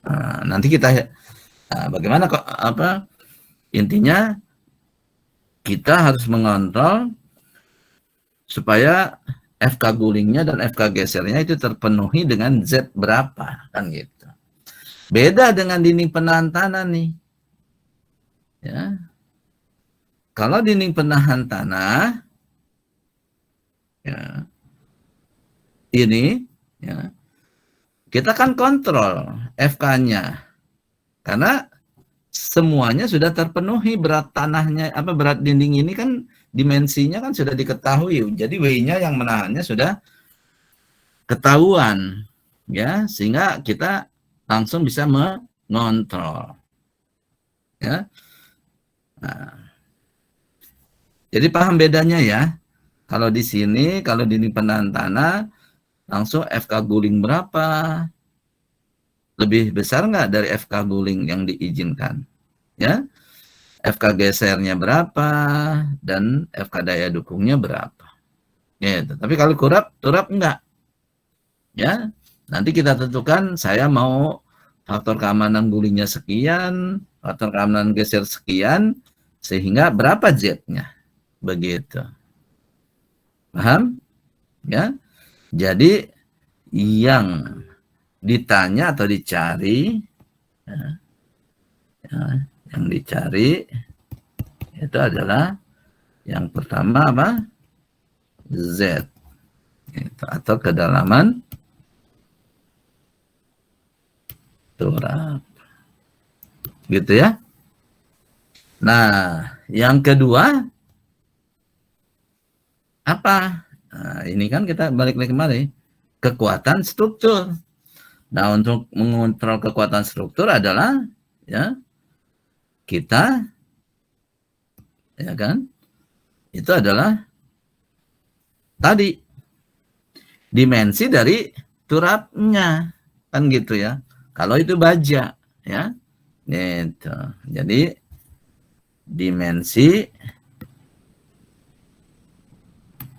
Nah, nanti kita bagaimana kok apa? Intinya kita harus mengontrol supaya FK gulingnya dan FK gesernya itu terpenuhi dengan Z berapa, kan gitu. Beda dengan dinding penahan tanah nih. Ya. Kalau dinding penahan tanah ya, ini ya, kita kan kontrol FK-nya karena semuanya sudah terpenuhi, berat tanahnya apa, berat dinding ini kan dimensinya kan sudah diketahui. Jadi W-nya yang menahannya sudah ketahuan ya, sehingga kita langsung bisa mengontrol ya. Nah, jadi paham bedanya ya. Kalau di sini, kalau dinding penahan tanah langsung FK guling berapa, lebih besar nggak dari FK guling yang diizinkan ya, FK gesernya berapa dan FK daya dukungnya berapa ya. Tapi kalau turap enggak ya, nanti kita tentukan saya mau faktor keamanan gulingnya sekian, faktor keamanan geser sekian, sehingga berapa Z-nya, begitu. Paham ya? Jadi yang ditanya atau dicari ya, ya, yang dicari itu adalah yang pertama apa? Z gitu, atau kedalaman turap gitu ya. Nah, yang kedua apa? Nah, ini kan kita balik lagi kembali, kekuatan struktur. Nah, untuk mengontrol kekuatan struktur adalah ya kita ya kan, itu adalah tadi dimensi dari turapnya, kan gitu ya. Kalau itu baja ya, gitu. Jadi dimensi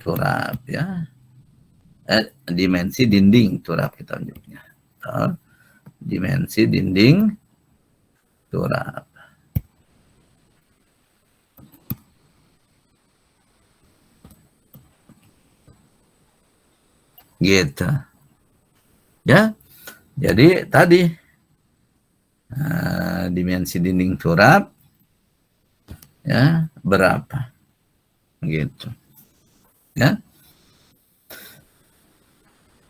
turap ya, dimensi dinding turap kita unjuknya. Dimensi dinding turap. Gitu. Ya. Jadi tadi dimensi dinding turap ya berapa? Gitu. Ya.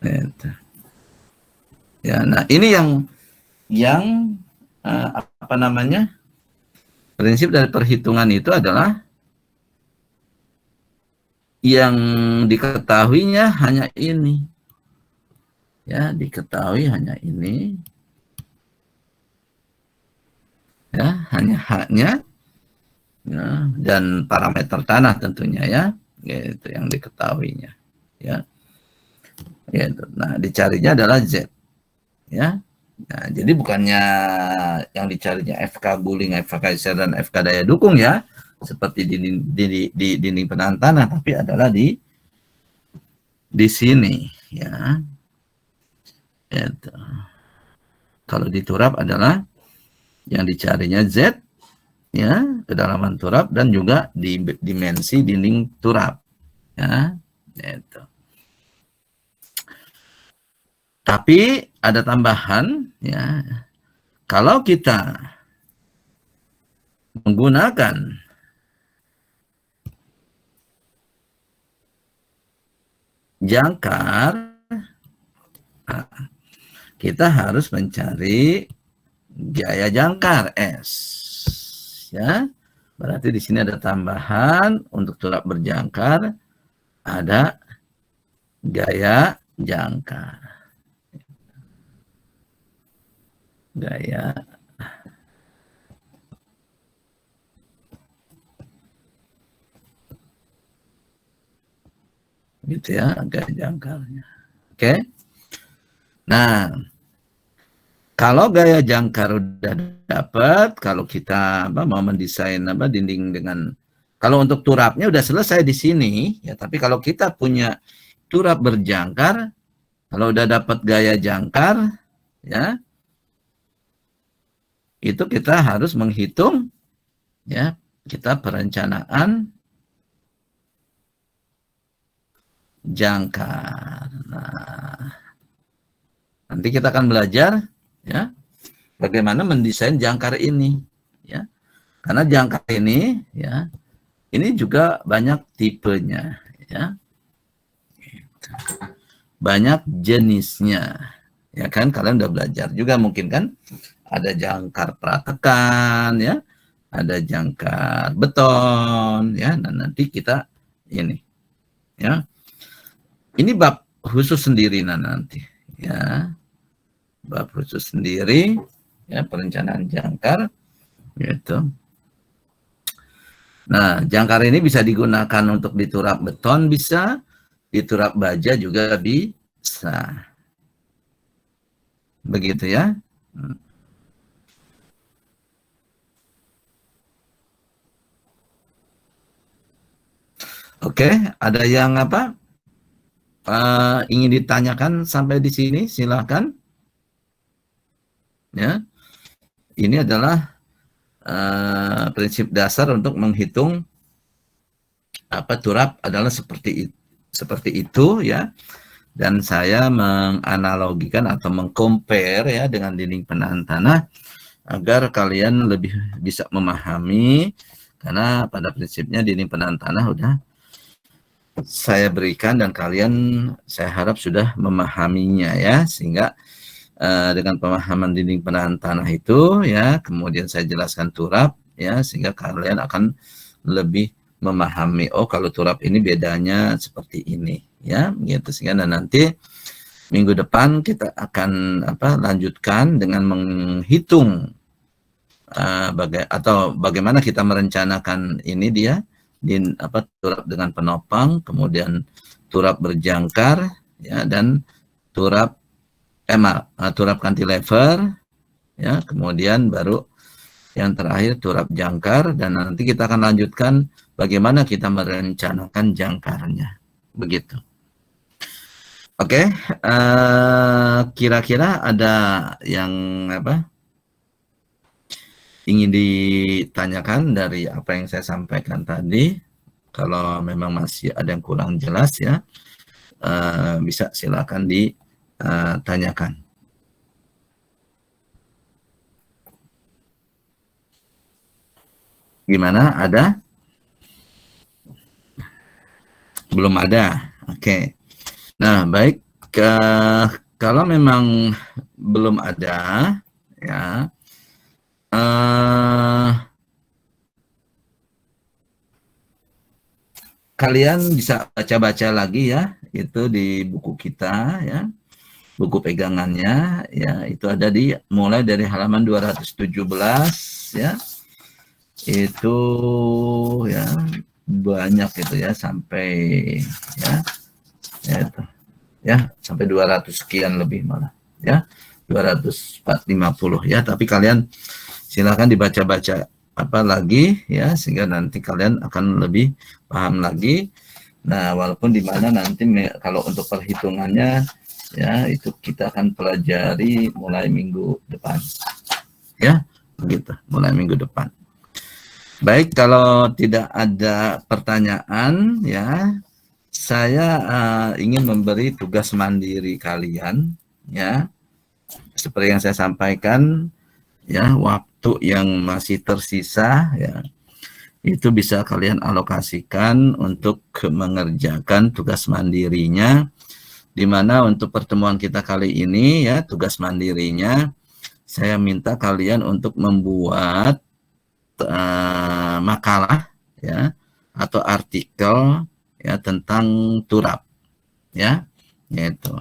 Gitu. Ya, nah ini yang apa namanya? Prinsip dari perhitungan itu adalah yang diketahuinya hanya ini. Ya, diketahui hanya ini. Ya, hanya haknya ya, dan parameter tanah tentunya ya. Gitu yang diketahuinya. Ya. Gitu. Nah, dicarinya adalah Z. Ya. Nah, jadi bukannya yang dicarinya FK guling, FK geser, dan FK daya dukung ya, seperti di dinding penahan tanah, tapi adalah di sini ya. Itu. Kalau di turap adalah yang dicarinya Z ya, kedalaman turap dan juga di dimensi dinding turap ya. Itu. Tapi ada tambahan ya. Kalau kita menggunakan jangkar, kita harus mencari gaya jangkar S, ya. Berarti di sini ada tambahan untuk turap berjangkar, ada gaya jangkar. Gaya gitu ya, gaya jangkarnya. Oke. Nah, kalau gaya jangkar udah dapat, kalau kita mau mendesain dinding dengan, kalau untuk turapnya udah selesai di sini ya, tapi kalau kita punya turap berjangkar, kalau udah dapat gaya jangkar ya, itu kita harus menghitung ya, kita perencanaan jangkar. Nah, nanti kita akan belajar ya bagaimana mendesain jangkar ini ya. Karena jangkar ini ya, ini juga banyak tipenya ya. Banyak jenisnya. Ya kan, kalian udah belajar juga mungkin kan? Ada jangkar pratekan ya, ada jangkar beton ya. Dan nanti kita ini ya. Ini bab khusus sendiri nanti ya. Bab khusus sendiri ya, perencanaan jangkar gitu. Nah, jangkar ini bisa digunakan untuk diturap beton, bisa diturap baja juga bisa. Begitu ya. Oke, ada yang ingin ditanyakan sampai di sini? Silakan. Ya, ini adalah prinsip dasar untuk menghitung turap adalah seperti itu ya. Dan saya menganalogikan atau mengcompare ya dengan dinding penahan tanah agar kalian lebih bisa memahami, karena pada prinsipnya dinding penahan tanah udah saya berikan dan kalian saya harap sudah memahaminya ya, sehingga dengan pemahaman dinding penahan tanah itu ya, kemudian saya jelaskan turap ya, sehingga kalian akan lebih memahami, oh kalau turap ini bedanya seperti ini ya gitu. Sehingga nanti minggu depan kita akan lanjutkan dengan menghitung bagaimana kita merencanakan ini dia turap dengan penopang, kemudian turap berjangkar ya, dan turap turap cantilever ya, kemudian baru yang terakhir turap jangkar, dan nanti kita akan lanjutkan bagaimana kita merencanakan jangkarnya. Begitu. Oke, kira-kira ada yang ingin ditanyakan dari apa yang saya sampaikan tadi? Kalau memang masih ada yang kurang jelas ya, bisa silakan ditanyakan. Gimana? Ada? Belum ada. Oke. Nah, baik. Kalau memang belum ada, ya, kalian bisa baca-baca lagi ya, itu di buku kita ya, buku pegangannya ya, itu ada mulai dari halaman 217 ya, itu ya banyak itu ya, sampai ya sampai 200 sekian lebih malah ya, 250 ya, tapi kalian silakan dibaca-baca lagi ya, sehingga nanti kalian akan lebih paham lagi. Nah, walaupun di mana nanti kalau untuk perhitungannya ya, itu kita akan pelajari mulai minggu depan ya, begitu, mulai minggu depan. Baik, kalau tidak ada pertanyaan ya, saya ingin memberi tugas mandiri kalian ya, seperti yang saya sampaikan ya, waktu yang masih tersisa ya, itu bisa kalian alokasikan untuk mengerjakan tugas mandirinya, di mana untuk pertemuan kita kali ini ya, tugas mandirinya saya minta kalian untuk membuat makalah ya atau artikel ya tentang turap ya, gitu.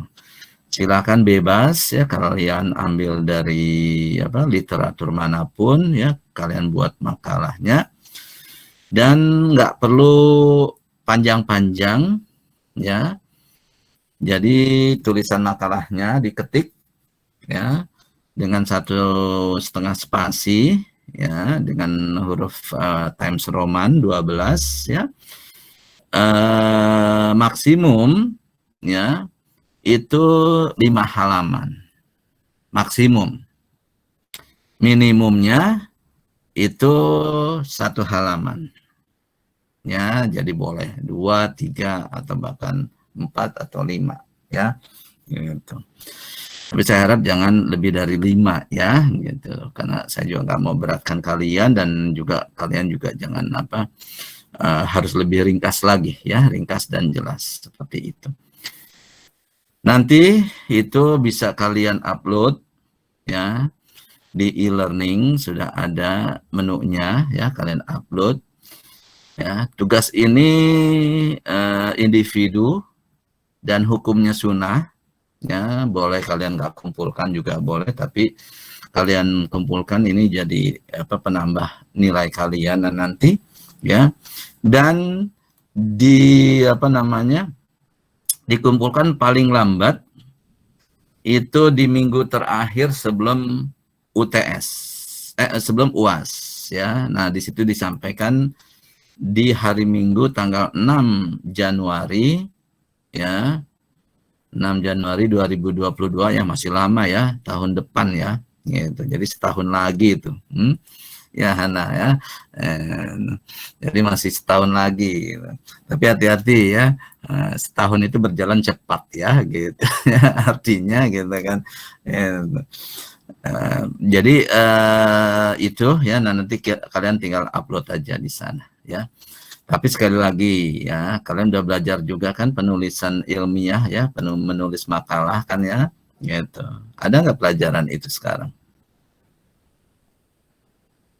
Silakan bebas ya, kalian ambil dari literatur manapun ya, kalian buat makalahnya, dan nggak perlu panjang-panjang ya. Jadi tulisan makalahnya diketik ya dengan 1,5 spasi ya, dengan huruf Times Roman 12 ya. Maksimum ya itu 5 halaman maksimum. Minimumnya itu 1 halaman ya, jadi boleh 2, 3 atau bahkan 4 atau 5 ya, gitu. Tapi saya harap jangan lebih dari 5 ya, gitu, karena saya juga nggak mau beratkan kalian, dan juga kalian juga jangan harus lebih ringkas lagi ya, ringkas dan jelas seperti itu. Nanti itu bisa kalian upload ya di e-learning, sudah ada menunya ya, kalian upload ya. Tugas ini individu dan hukumnya sunnah ya, boleh kalian nggak kumpulkan juga boleh, tapi kalian kumpulkan, ini jadi penambah nilai kalian nanti ya. Dan dikumpulkan paling lambat itu di minggu terakhir sebelum UTS, sebelum UAS ya. Nah, di situ disampaikan di hari Minggu tanggal 6 Januari ya, 6 Januari 2022 ya, masih lama ya, tahun depan ya, gitu. Jadi setahun lagi itu. Ya Hana ya, jadi masih setahun lagi gitu. Tapi hati-hati ya, setahun itu berjalan cepat ya, gitu. Artinya gitu kan. Jadi itu ya, nanti kalian tinggal upload aja di sana ya. Tapi sekali lagi ya, kalian udah belajar juga kan penulisan ilmiah ya, menulis makalah kan ya, gitu. Ada nggak pelajaran itu sekarang?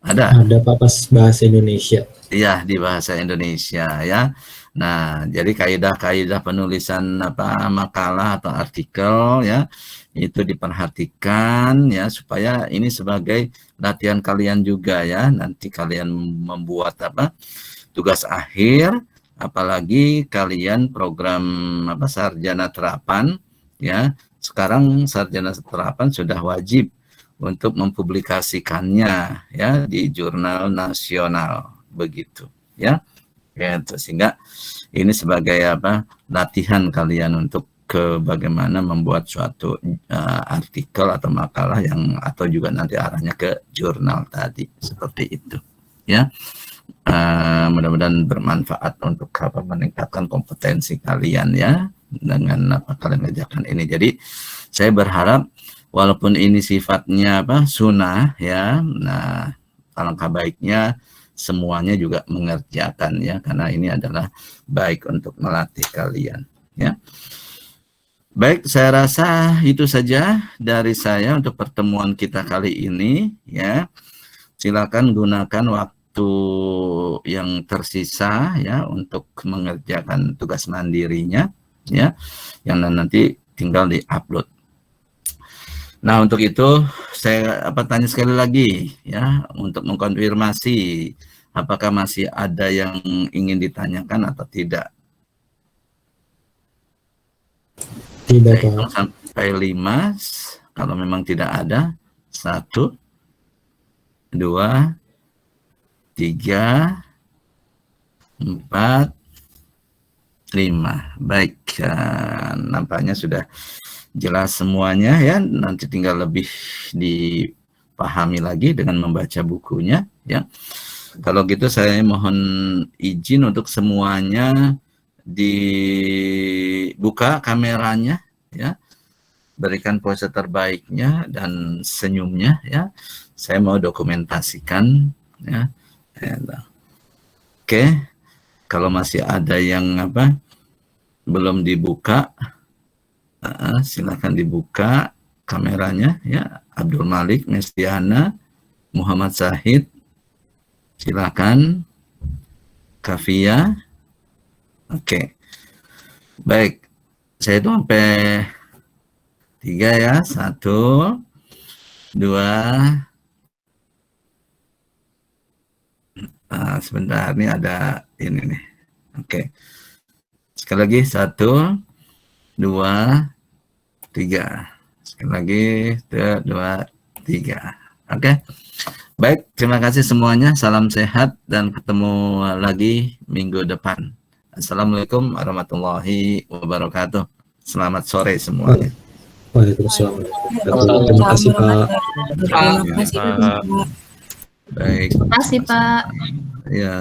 Ada Pak, pas bahasa Indonesia. Iya, di bahasa Indonesia ya. Nah, jadi kaidah-kaidah penulisan makalah atau artikel ya, itu diperhatikan ya, supaya ini sebagai latihan kalian juga ya. Nanti kalian membuat tugas akhir, apalagi kalian program sarjana terapan ya. Sekarang sarjana terapan sudah wajib untuk mempublikasikannya ya di jurnal nasional begitu ya. Sehingga ini sebagai latihan kalian untuk bagaimana membuat suatu artikel atau makalah yang, atau juga nanti arahnya ke jurnal tadi, seperti itu ya. Mudah-mudahan bermanfaat untuk meningkatkan kompetensi kalian ya dengan kalian kerjakan ini. Jadi saya berharap walaupun ini sifatnya sunnah ya, nah alangkah baiknya semuanya juga mengerjakan ya, karena ini adalah baik untuk melatih kalian ya. Baik, saya rasa itu saja dari saya untuk pertemuan kita kali ini ya. Silakan gunakan waktu yang tersisa ya untuk mengerjakan tugas mandirinya ya, yang nanti tinggal di-upload. Nah, untuk itu saya tanya sekali lagi ya, untuk mengkonfirmasi apakah masih ada yang ingin ditanyakan atau tidak. Tidak, Saya hitung Pak. sampai 5, kalau memang tidak ada. 1, 2, 3, 4, 5. Baik, nampaknya sudah jelas semuanya ya. Nanti tinggal lebih dipahami lagi dengan membaca bukunya ya. Kalau gitu saya mohon izin untuk semuanya dibuka kameranya ya. berikan pose terbaiknya dan senyumnya ya. Saya mau dokumentasikan ya. Oke, kalau masih ada yang belum dibuka, silakan dibuka kameranya ya. Abdul Malik, Mestiana, Muhammad Zahid, silakan. Kafia, oke. Baik, saya itu sampai 3 ya, 1, 2, sebentar, ini ada ini nih, oke. Sekali lagi, 1, 2, 3. Sekali lagi, 1, 2, 3. Oke. Baik, terima kasih semuanya. Salam sehat dan ketemu lagi minggu depan. Assalamualaikum warahmatullahi wabarakatuh. Selamat sore semuanya. Waalaikumsalam. Terima kasih Pak. Terima kasih Pak. Baik. Terima kasih Pak. Ya.